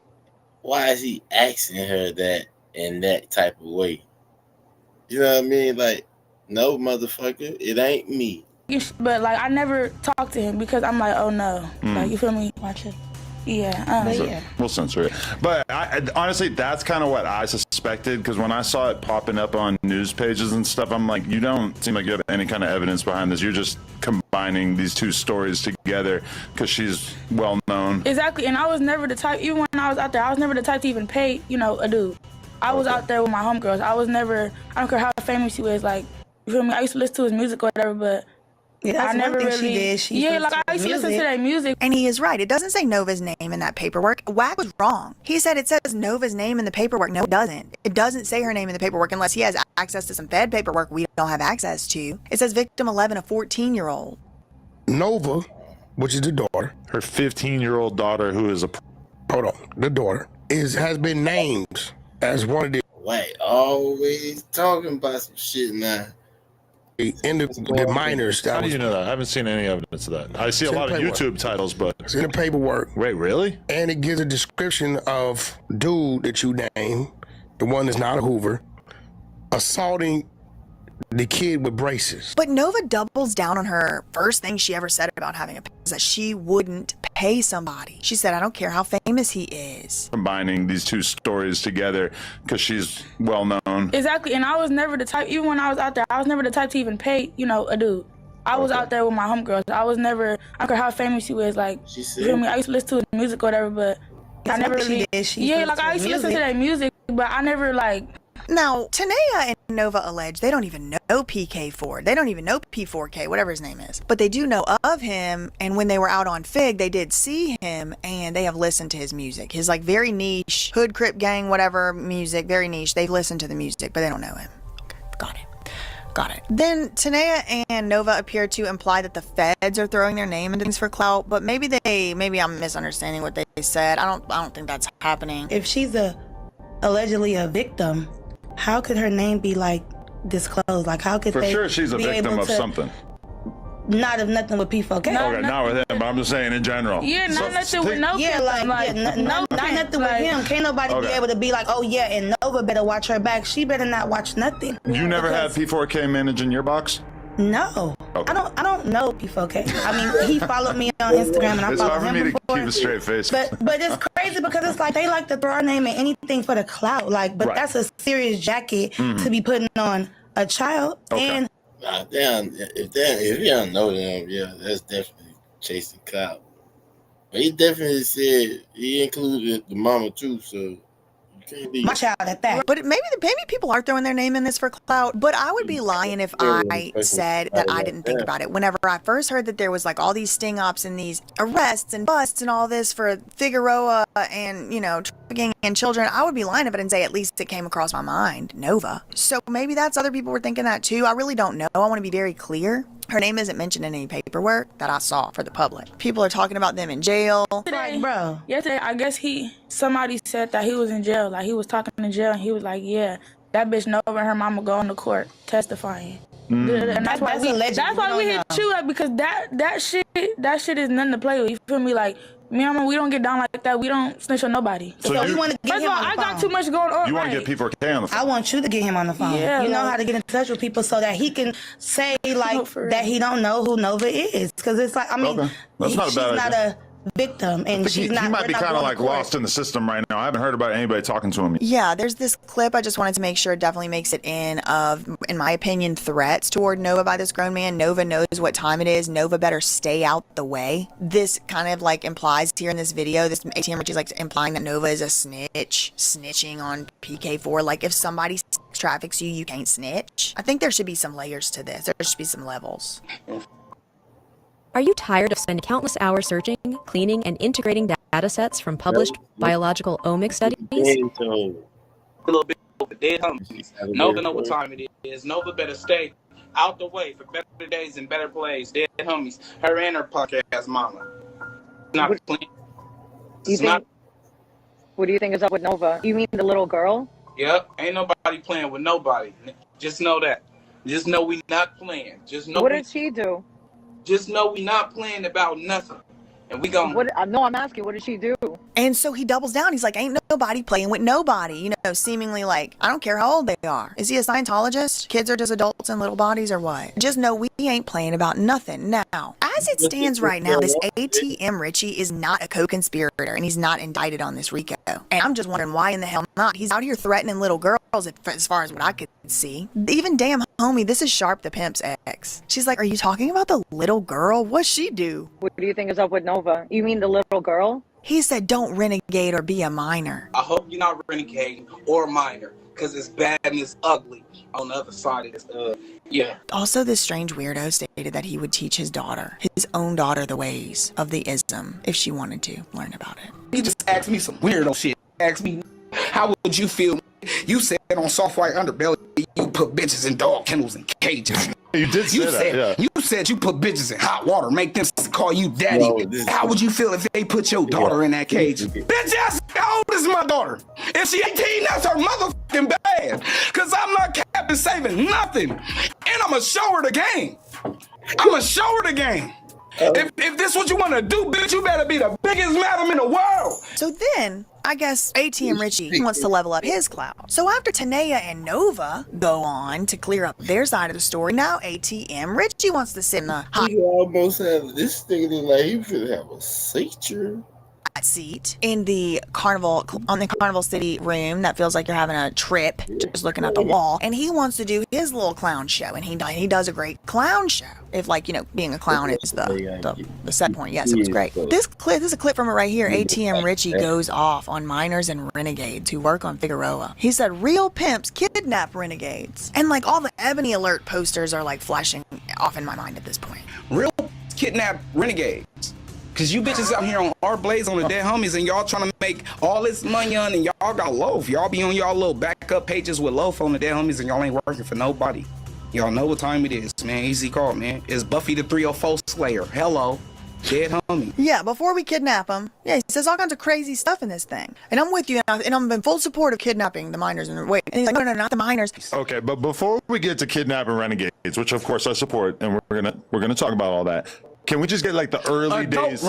Why is he asking her that in that type of way? You know what I mean? Like, no, motherfucker, it ain't me. But like, I never talk to him because I'm like, oh no, like, you feel me? Watch it. Yeah, So we'll censor it. But honestly, that's kind of what I suspected, because when I saw it popping up on news pages and stuff, I'm like, you don't seem like you have any kind of evidence behind this. You're just combining these two stories together because she's well known. Exactly, and I was never the type, even when I was out there, I was never the type to even pay, you know, a dude. I was out there with my homegirls. I was never, I don't care how famous he was, like, you feel me? I used to listen to his music or whatever, but yeah, that's I never one thing really, she did. She like I used to listen to that music. And he is right. It doesn't say Nova's name in that paperwork. Wack was wrong. He said it says Nova's name in the paperwork. No, it doesn't. It doesn't say her name in the paperwork unless he has access to some Fed paperwork we don't have access to. It says victim 11, a 14-year-old. Nova, which is the daughter. Her 15-year-old daughter, who is a... Hold on. The daughter has been named as one of the... Wait, always talking about some shit now. In the minors. How do you know that? I haven't seen any evidence of that. I see a lot of YouTube titles, but it's in the paperwork. Wait, really? And it gives a description of dude that you named, the one that's not a Hoover, assaulting the kid with braces. But Nova doubles down on her first thing she ever said about having a pay is that she wouldn't pay somebody. She said, I don't care how famous he is. Combining these two stories together because she's well known. Exactly, and I was never the type, even when I was out there, I was never the type to even pay, you know, a dude. I was out there with my homegirls. I was never, I don't care how famous he was, like, you feel me? I used to listen to his music or whatever, but I never really, like I used to listen to that music, but I never, like... Now, Tanea and Nova allege they don't even know PK4. They don't even know P4K, whatever his name is. But they do know of him, and when they were out on Fig, they did see him, and they have listened to his music. His, like, very niche, Hood, Crip, Gang, whatever music, very niche. They've listened to the music, but they don't know him. Okay, got it. Then Tanea and Nova appear to imply that the feds are throwing their name into things for clout, but maybe I'm misunderstanding what they said. I don't think that's happening. If she's allegedly a victim, how could her name be like disclosed? Like, how could For they sure she's a be victim able of to, something. Not of nothing with P4K. Okay, not with him, but I'm just saying in general. Yeah, not nothing with no. Yeah, not nothing with him. Can't nobody be able to be like, oh yeah, and Nova better watch her back. She better not watch nothing. You never had P4K managing your box? No. Okay. I don't know P4K. I mean, he followed me on Instagram and I it's followed hard for him me before. to keep a straight face. But it's crazy because it's like they like to throw our name in anything for the clout. Like, but that's a serious jacket to be putting on a child. Okay. And if you don't know them, yeah, that's definitely chasing clout. But he definitely said he included the mama too, so my child at that. But maybe people are throwing their name in this for clout, but I would be lying if I said that I didn't think about it. Whenever I first heard that there was like all these sting ops and these arrests and busts and all this for Figueroa and, you know, trafficking and children, I would be lying if I didn't say at least it came across my mind, Nova. So maybe that's other people were thinking that too. I really don't know. I want to be very clear. Her name isn't mentioned in any paperwork that I saw for the public. People are talking about them in jail. Like, bro. Yesterday, I guess somebody said that he was in jail. Like, he was talking in jail, and he was like, yeah, that bitch Nova and her mama going to court testifying. And that's why we hit you up, because that shit is nothing to play with. You feel me? Like, me and mama, we don't get down like that. We don't snitch on nobody. So we want to get him on the phone. I got too much going on. You want to get P4K on the phone? I want you to get him on the phone. Yeah, you know how to get in touch with people so that he can say like that he don't know who Nova is, because it's like, I mean, she's not a victim, and she's not. He might be kind of like lost in the system right now. I haven't heard about anybody talking to him. Yeah, there's this clip I just wanted to make sure it definitely makes it in my opinion, threats toward Nova by this grown man. Nova knows what time it is. Nova better stay out the way. This kind of like implies here in this video, this ATM Richie's like implying that Nova is a snitching on PK4. Like if somebody traffics you, you can't snitch. I think there should be some layers to this. There should be some levels. Are you tired of spending countless hours searching, cleaning, and integrating data sets from published biological omics studies? A little bit over dead homies. Nova know what time it is. Nova better stay out the way for better days and better plays. Dead homies. Her and her podcast mama. Not playing. What do you think is up with Nova? You mean the little girl? Yep. Ain't nobody playing with nobody. Just know that. Just know we not playing. Just know. What did she do? Just know we not playing about nothing. And we gon' No, I'm asking, what did she do? And so he doubles down. He's like, ain't nobody playing with nobody. You know, seemingly like, I don't care how old they are. Is he a Scientologist? Kids are just adults in little bodies or what? Just know we ain't playing about nothing. Now, as it stands right now, this ATM Richie is not a co-conspirator and he's not indicted on this RICO. And I'm just wondering why in the hell not? He's out here threatening little girls as far as what I could see. Even damn homie, this is Sharp the Pimp's ex. She's like, are you talking about the little girl? What'd she do? What do you think is up with Nova? You mean the little girl? He said don't renegade or be a minor. I hope you're not renegading or minor, because it's bad and it's ugly on the other side of this. Yeah. Also, this strange weirdo stated that he would teach his own daughter, the ways of the ism if she wanted to learn about it. He just asked me some weirdo shit. Asked me, how would you feel? You said on Soft White Underbelly, you put bitches in dog kennels and cages. You did say that, yeah. You said you put bitches in hot water, make them call you daddy. How would you feel if they put your daughter in that cage? Bitch ass, how old is my daughter? If she 18, that's her motherfucking bad. Cause I'm not capping saving nothing. And I'ma show her the game. I'ma show her the game. If this what you want to do, bitch, you better be the biggest madam in the world. So then, I guess ATM Richie wants to level up his clout. So after Tanea and Nova go on to clear up their side of the story, now ATM Richie wants to sit in the hot almost have this thing like he could have a seizure. Seat in the Carnival City room that feels like you're having a trip just looking at the wall, and he wants to do his little clown show, and he does a great clown show. If like, you know, being a clown is the set point. Yes, it was great. This is a clip from it right here. ATM Richie goes off on minors and renegades who work on Figueroa. He said real pimps kidnap renegades, and like all the Ebony Alert posters are like flashing off in my mind at this point. Real kidnap renegades. Cause you bitches out here on our blaze on the dead homies and y'all trying to make all this money on and y'all got loaf. Y'all be on y'all little backup pages with loaf on the dead homies and y'all ain't working for nobody. Y'all know what time it is, man. Easy call, man. It's Buffy the 304 Slayer. Hello. Dead homie. Yeah, before we kidnap him, he says all kinds of crazy stuff in this thing. And I'm with you, and I'm in full support of kidnapping the minors. And wait, and he's like, no, not the minors. Okay, but before we get to kidnapping renegades, which of course I support, and we're gonna talk about all that. Can we just get like the early days?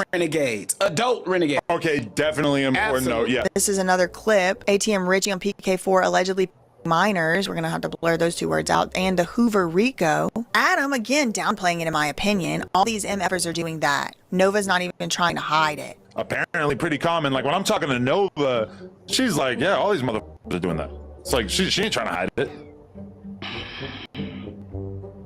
Adult renegades. Okay, definitely important note. Yeah. This is another clip. ATM Richie on PK4 allegedly minors. We're gonna have to blur those two words out. And the Hoover Rico. Adam again downplaying it in my opinion. All these MFers are doing that. Nova's not even trying to hide it. Apparently pretty common. Like when I'm talking to Nova, she's like, yeah, all these motherfuckers are doing that. It's like she ain't trying to hide it.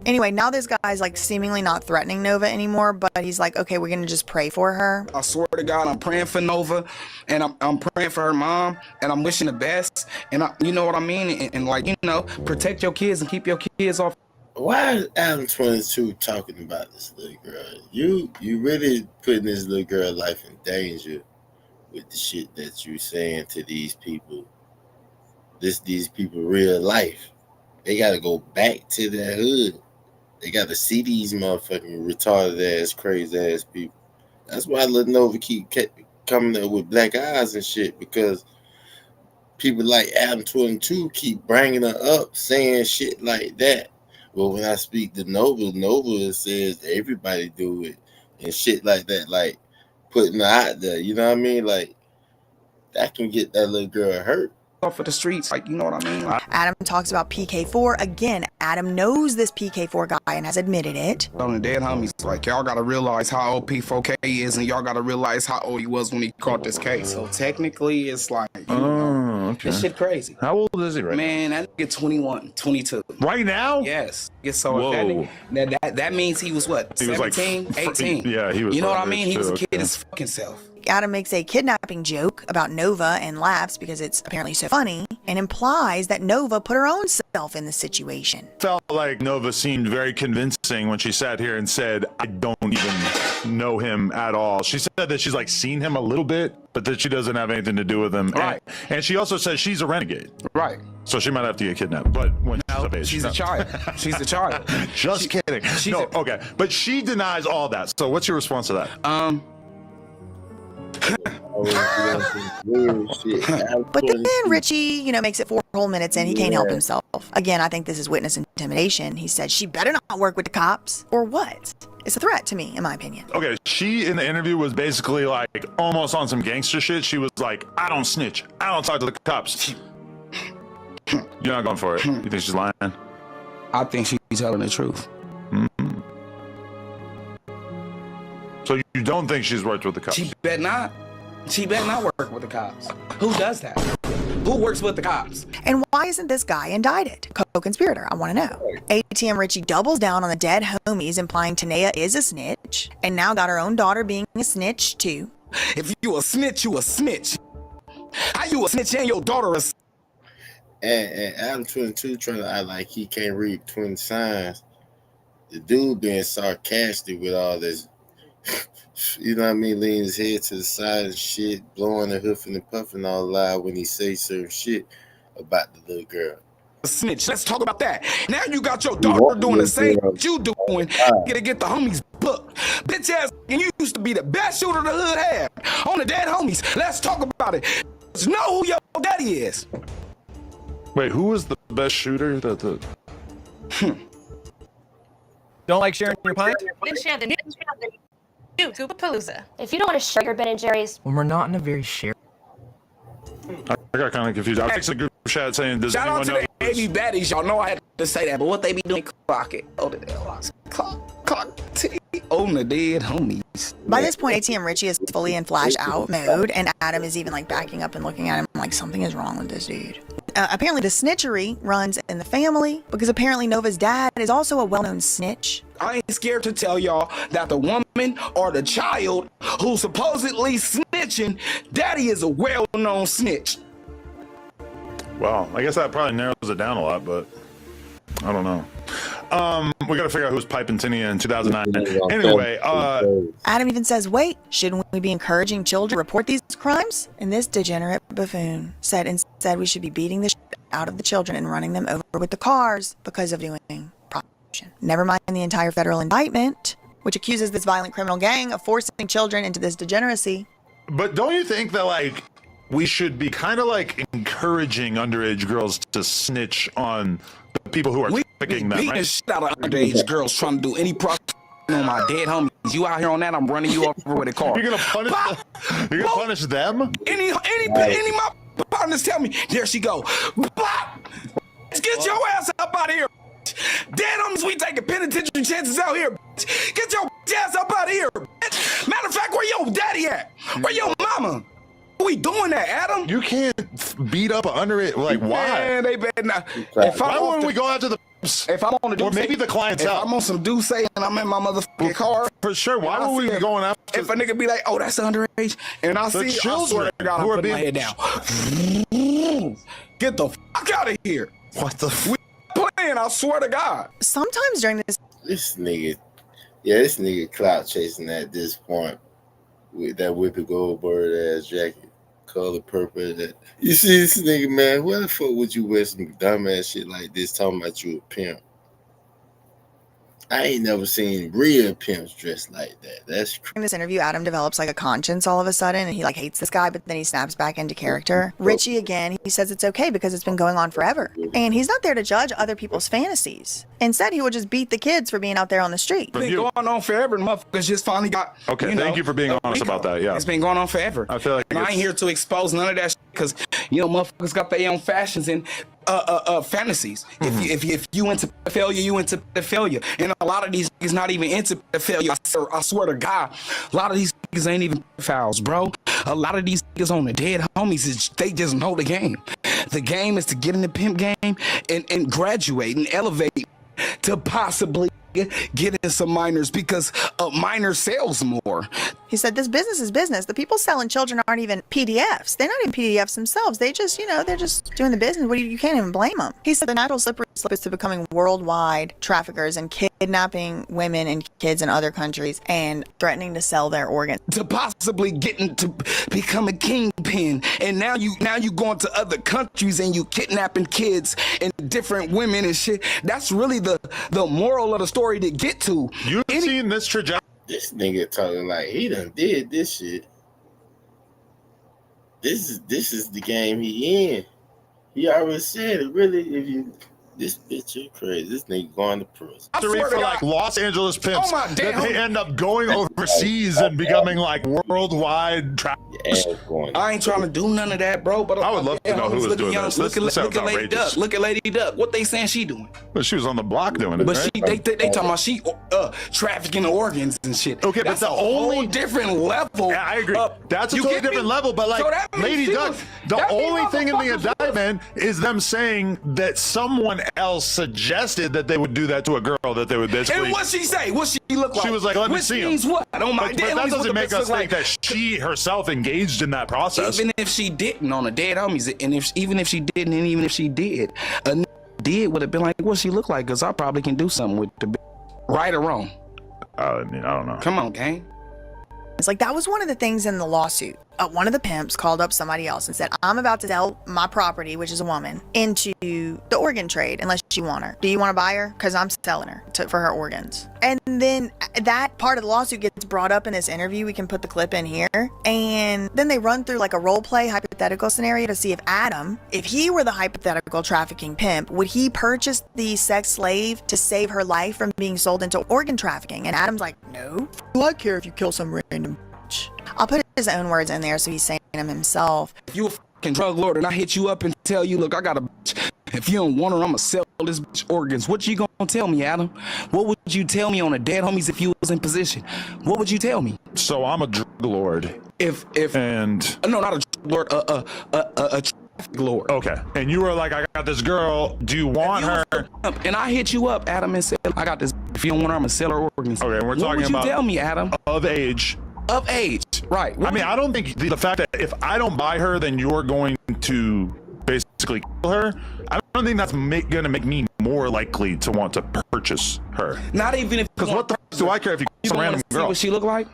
Anyway, now this guy's like seemingly not threatening Nova anymore, but he's like, okay, we're gonna just pray for her. I swear to God, I'm praying for Nova, and I'm praying for her mom, and I'm wishing the best, and you know what I mean, and like, you know, protect your kids and keep your kids off. Why is Adam 22 talking about this little girl? You really putting this little girl's life in danger with the shit that you saying to these people. These people real life. They gotta go back to their hood. They got to see these motherfucking retarded ass, crazy ass people. That's why Lil Nova keep coming up with black eyes and shit, because people like Adam 22 keep bringing her up, saying shit like that. But when I speak to Nova says everybody do it and shit like that, like putting her out there. You know what I mean? Like that can get that little girl hurt. Off of the streets, like, you know what I mean? Adam talks about PK4 again. Adam knows this PK4 guy and has admitted it. On the dead homies, like, y'all gotta realize how old P4K is, and y'all gotta realize how old he was when he caught this case. So technically, it's like, you know, Okay. This shit crazy. How old is he right Man, that nigga 21, 22. Right now? Yes. So Whoa. that means he was what? He was like 17, 18. Yeah, he was. You know what I underage mean? He was a too, kid okay. his fucking self. Adam makes a kidnapping joke about Nova and laughs because it's apparently so funny and implies that Nova put her own self in the situation. Felt like Nova seemed very convincing when she sat here and said, I don't even know him at all. She said that she's like seen him a little bit, but that she doesn't have anything to do with him. Right. And she also says she's a renegade. Right. So she might have to get kidnapped, but when she's of age. She's a child. She's a child. Just kidding. Okay. But she denies all that. So what's your response to that? But then Richie, makes it 4 whole minutes in. He can't help himself. Again, I think this is witness intimidation. He said she better not work with the cops. Or what? It's a threat to me, in my opinion. Okay, she in the interview was basically like almost on some gangster shit. She was like, I don't snitch. I don't talk to the cops. You're not going for it. You think she's lying? I think she's telling the truth. Mm-hmm. So you don't think she's worked with the cops? She bet not. She better not work with the cops. Who does that? Who works with the cops? And why isn't this guy indicted? Co-conspirator, I want to know. ATM Richie doubles down on the dead homies, implying Tanea is a snitch, and now got her own daughter being a snitch too. If you a snitch, you a snitch. How you a snitch and your daughter a snitch? And Adam 22 trying to act like he can't read twin signs. The dude being sarcastic with all this, you know what I mean, leaning his head to the side and shit, blowing and huffing and puffing all loud when he says certain shit about the little girl. Snitch. Let's talk about that. Now you got your daughter doing the same you doing. Get to get the homies booked. Bitch ass, and you used to be the best shooter the hood had. On the dead homies. Let's talk about it. Just know who your daddy is. Wait, who was the best shooter? Don't like sharing your pint? Then share the new Palooza. If you don't want to share your Ben and Jerry's, When we're not in a very shared. I got kind of confused. I texted a group chat saying, does Shout out anyone to know? the AV baddies. Y'all know I had to say that, but what they be doing, clock it. Oh, clock T on the dead homies. By this point, ATM Richie is fully in flash out mode, and Adam is even like backing up and looking at him like something is wrong with this dude. Apparently the snitchery runs in the family because apparently Nova's dad is also a well-known snitch. I ain't scared to tell y'all that the woman or the child who's supposedly snitching, daddy is a well-known snitch. Well, I guess that probably narrows it down a lot, but I don't know. We got to figure out who's piping Tinia in 2009. Anyway, Adam even says, wait, shouldn't we be encouraging children to report these crimes? And this degenerate buffoon said instead we should be beating the shit out of the children and running them over with the cars because of doing prostitution. Never mind the entire federal indictment, which accuses this violent criminal gang of forcing children into this degeneracy. But don't you think that, like, we should be kind of like encouraging underage girls to snitch on the people who are picking them, beating right? the shit out of underage girls trying to do any prostitution on my dead homies. You out here on that, I'm running you over with a car. You're gonna punish you're gonna punish them? Any of my partners tell me, there she go. Bop! Get your ass up out of here. Dead homies, we taking penitentiary chances out here. Get your ass up out of here. Matter of fact, where your daddy at? Where your mama? We doing that, Adam? You can't beat up an underage. Like, why? Man, they better not. Why wouldn't we go after the? If I'm on the or maybe the client's if out. I'm on some Douce and I'm in my motherfucking car, for sure. Why would we be going after? If a nigga be like, "Oh, that's underage," and I see children I swear to God, who are I'm putting my head down. Get the fuck out of here! What the? We playing? I swear to God. Sometimes during this nigga clout chasing at this point with that Whoopi Goldberg ass jacket. Color purple. That you see this nigga, man. Why the fuck would you wear some dumbass shit like this talking about you a pimp? I ain't never seen real pimps dressed like that. That's crazy. In this interview, Adam develops like a conscience all of a sudden, and he like hates this guy, but then he snaps back into character. Richie, again, he says it's okay because it's been going on forever. And he's not there to judge other people's fantasies. Instead, he would just beat the kids for being out there on the street. It's been going on forever, and motherfuckers just finally got. Okay, thank you for being honest about that. Yeah, it's been going on forever. I feel like and I ain't here to expose none of that shit because motherfuckers got their own fashions and fantasies. If you into failure, you into failure. And a lot of these niggas not even into failure. I swear to God, a lot of these niggas ain't even fouls, bro. A lot of these niggas on the dead homies, they just know the game. The game is to get in the pimp game and graduate and elevate to possibly get in some minors because a minor sells more. He said this business is business. The people selling children aren't even PDFs. They're not even PDFs themselves. They just, they're just doing the business. You can't even blame them. He said the natural slippery slope is to becoming worldwide traffickers and kidnapping women and kids in other countries and threatening to sell their organs. To possibly getting to become a kingpin. And now you going to other countries and you kidnapping kids and different women and shit. That's really the moral of the story to get to. You've seen this trajectory. This nigga talking like he done did this shit. This is the game he in. He already said it. Really, this bitch, you crazy. This nigga going to prison. For like Los Angeles pimps that they end up going overseas and becoming like worldwide I ain't trying to do none of that, bro. But I would love to know who was doing this. Look at Lady Duck. Look at Lady Duck. What they saying she doing? Well, she was on the block doing it. But right? they talking about she trafficking organs and shit. Okay, that's but the whole different level. Yeah, I agree. That's a totally different level. But like Lady Duck, the only thing in the indictment is them saying that someone else suggested that they would do that to a girl, that they would basically. And what she say? What she look like? She was like, "Let me see him." Means what? Oh my! But that doesn't make us think that she herself engaged in that process. Even if she didn't on the dead homies, and even if she didn't, and even if she did, would have been like, what she look like? Because I probably can do something with the right or wrong. I mean, I don't know. Come on, gang. It's like that was one of the things in the lawsuit. One of the pimps called up somebody else and said, I'm about to sell my property, which is a woman, into the organ trade unless you want her. Do you want to buy her? Because I'm selling her for her organs. And then that part of the lawsuit gets brought up in this interview. We can put the clip in here. And then they run through like a role play hypothetical scenario to see if Adam, if he were the hypothetical trafficking pimp, would he purchase the sex slave to save her life from being sold into organ trafficking? And Adam's like, no. Do I care if you kill some random bitch? I'll put his own words in there so he's saying them himself. If you a fucking drug lord and I hit you up and tell you, look, I got a bitch. If you don't want her, I'm gonna sell this bitch organs. What you gonna tell me, Adam? What would you tell me on a dead homies if you was in position? What would you tell me? So I'm a drug lord. No, not a drug lord, a traffic lord. Okay. And you were like, I got this girl. Do you want her? And I hit you up, Adam, and said, I got this. If you don't want her, I'm gonna sell her organs. Okay, and we're talking about. What would you tell me, Adam? Of age. Of age, right. I mean, I don't think the fact that if I don't buy her, then you're going to basically kill her. I don't think that's gonna make me more likely to want to purchase her. Not even if. Because what the f do I care if you kill some random girl? See what she look like?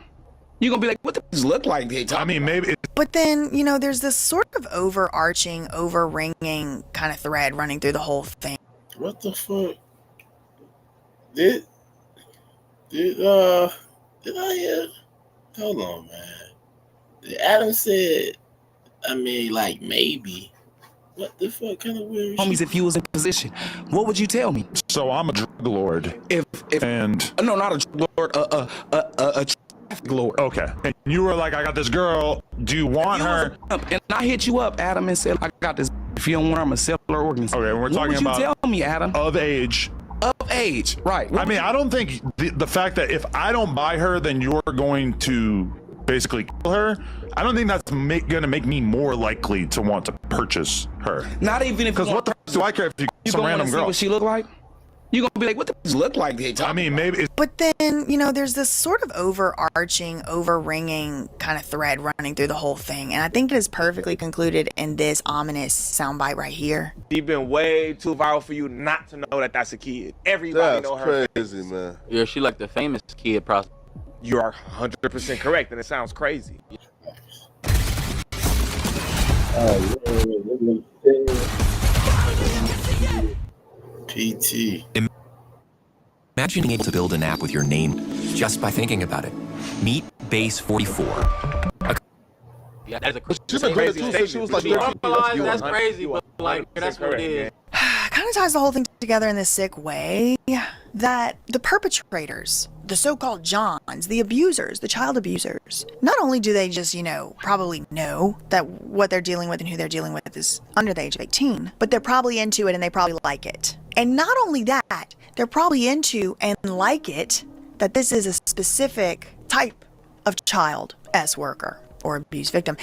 You're gonna be like, what the f look like? I mean, maybe. But then, there's this sort of overarching, overringing kind of thread running through the whole thing. What the fuck? Did I hear? Hold on, man. Adam said, I mean, like, maybe. What the fuck kind of weird homies, shit? if you was in position, what would you tell me? So I'm a drug lord. No, not a drug lord, a traffic lord. Okay. And you were like, I got this girl. Do you want her? And I hit you up, Adam, and said, I got this. If you don't want her, I'm gonna sell her organs. Okay, we're talking about. What would you tell me, Adam? Of age. Of age, right. I mean, I don't think the fact that if I don't buy her, then you're going to basically kill her. I don't think that's gonna make me more likely to want to purchase her. Not even if. Because what the f do I care if you kill some random girl? See what she look like? You're gonna be like, what the f look like? I mean, maybe. But then, there's this sort of overarching, overringing kind of thread running through the whole thing. And I think it is perfectly concluded in this ominous soundbite right here. She's been way too viral for you not to know that that's a kid. Everybody know her. That's crazy, man. Yeah, she like the famous kid prostitute. You are 100% correct, and it sounds crazy. PT. Imagine being able to build an app with your name just by thinking about it. Meet Base 44. Yeah, that's a crazy. She was like, that's crazy, but like that's what it is. Kind of ties the whole thing together in this sick way that the perpetrators, the so-called Johns, the abusers, the child abusers, not only do they just, probably know that what they're dealing with and who they're dealing with is under the age of 18, but they're probably into it and they probably like it. And not only that, they're probably into and like it that this is a specific type of child S worker or abuse victim,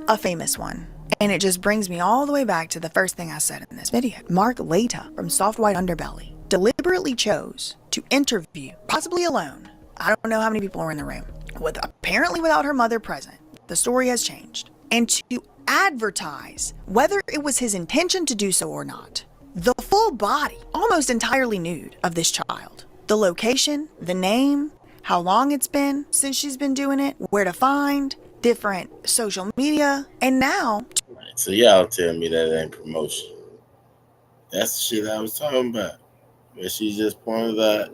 a famous one. And it just brings me all the way back to the first thing I said in this video. Mark Leta from Soft White Underbelly deliberately chose to interview, possibly alone, I don't know how many people were in the room, apparently without her mother present. The story has changed. And to advertise, whether it was his intention to do so or not, the full body, almost entirely nude, of this child. The location, the name, how long it's been since she's been doing it, where to find, different social media, and now... So y'all tell me that ain't promotion. That's the shit I was talking about. Where she just pointed out,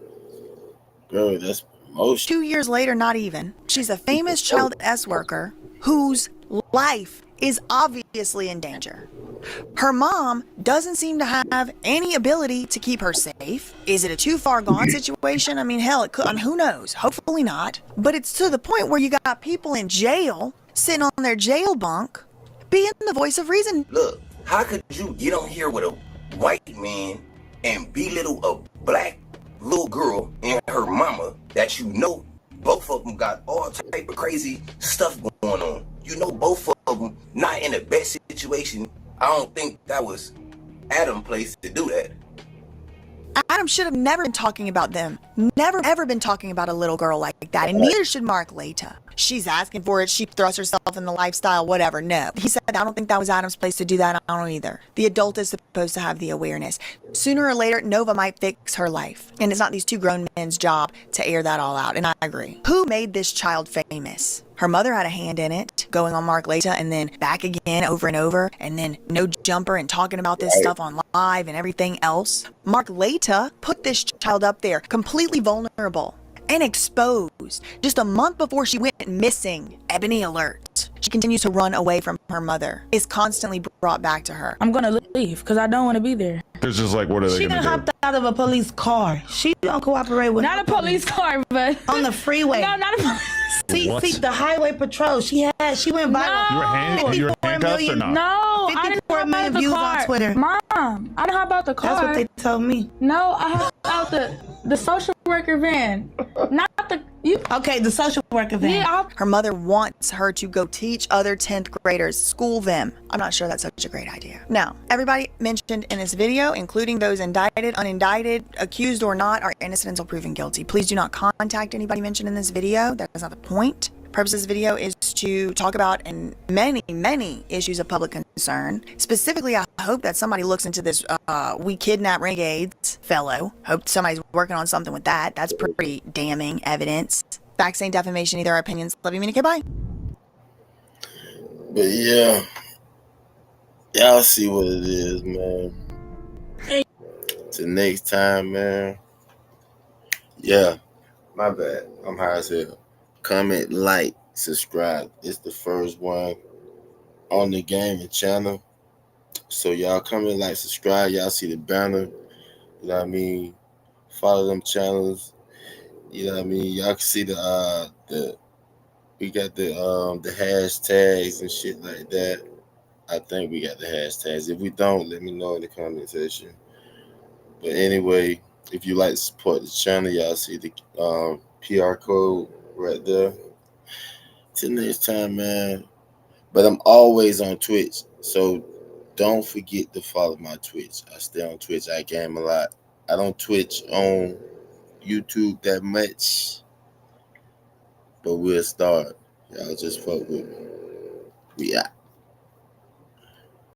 bro, that's promotion. 2 years later, not even, she's a famous child S worker whose life is obviously in danger. Her mom doesn't seem to have any ability to keep her safe. Is it a too far gone situation? I mean, hell, it could. I mean, who knows? Hopefully not. But it's to the point where you got people in jail, sitting on their jail bunk, being the voice of reason. Look, how could you get on here with a white man and belittle a black little girl and her mama that you know both of them got all type of crazy stuff going on? You know both of them not in the best situation. I don't think that was Adam's place to do that. Adam should have never been talking about them. Never ever been talking about a little girl like that. And neither should Mark Leta. She's asking for it. She thrusts herself in the lifestyle, whatever. No. He said, I don't think that was Adam's place to do that. I don't either. The adult is supposed to have the awareness. Sooner or later, Nova might fix her life. And it's not these two grown men's job to air that all out. And I agree. Who made this child famous? Her mother had a hand in it, going on Mark Leta and then back again over and over, and then no jumper and talking about this stuff on live and everything else. Mark Leta put this child up there, completely vulnerable and exposed. Just a month before she went missing, Ebony alert. She continues to run away from her mother, is constantly brought back to her. I'm gonna leave because I don't want to be there. There's just like, what are they She going done to do? hopped out of a police car. She don't cooperate with Not a police car, but on the freeway. No, not a police. See, the highway patrol. She went viral. You were handcuffed or not? No, I didn't hop out the views car. on Twitter. Mom, I didn't hop out the car. That's what they told me. No, I hopped out the social worker van, not the. Okay, the social worker van. Yeah, her mother wants her to go teach other 10th graders, school them. I'm not sure that's such a great idea. Now, everybody mentioned in this video, including those indicted, unindicted, accused or not, are innocent until proven guilty. Please do not contact anybody mentioned in this video. That is not the point. The purpose of this video is to talk about many issues of public concern. Specifically, I hope that somebody looks into this We Kidnap Renegades fellow. Hope somebody's working on something with that. That's pretty damning evidence. Facts ain't defamation, either. Our opinions. Love you, mean, okay, bye. But yeah, y'all see what it is, man. Till next time, man. Yeah, my bad. I'm high as hell. Comment, like, subscribe. It's the first one on the gaming channel. So y'all comment, like, subscribe. Y'all see the banner. You know what I mean? Follow them channels. You know what I mean? Y'all can see we got the hashtags and shit like that. I think we got the hashtags. If we don't, let me know in the comment section. But anyway, if you like to support the channel, y'all see the PR code right there. Till next time, man. But I'm always on Twitch, so don't forget to follow my Twitch. I stay on Twitch. I game a lot. I don't Twitch on YouTube that much, but we'll start. Y'all just fuck with me. We out.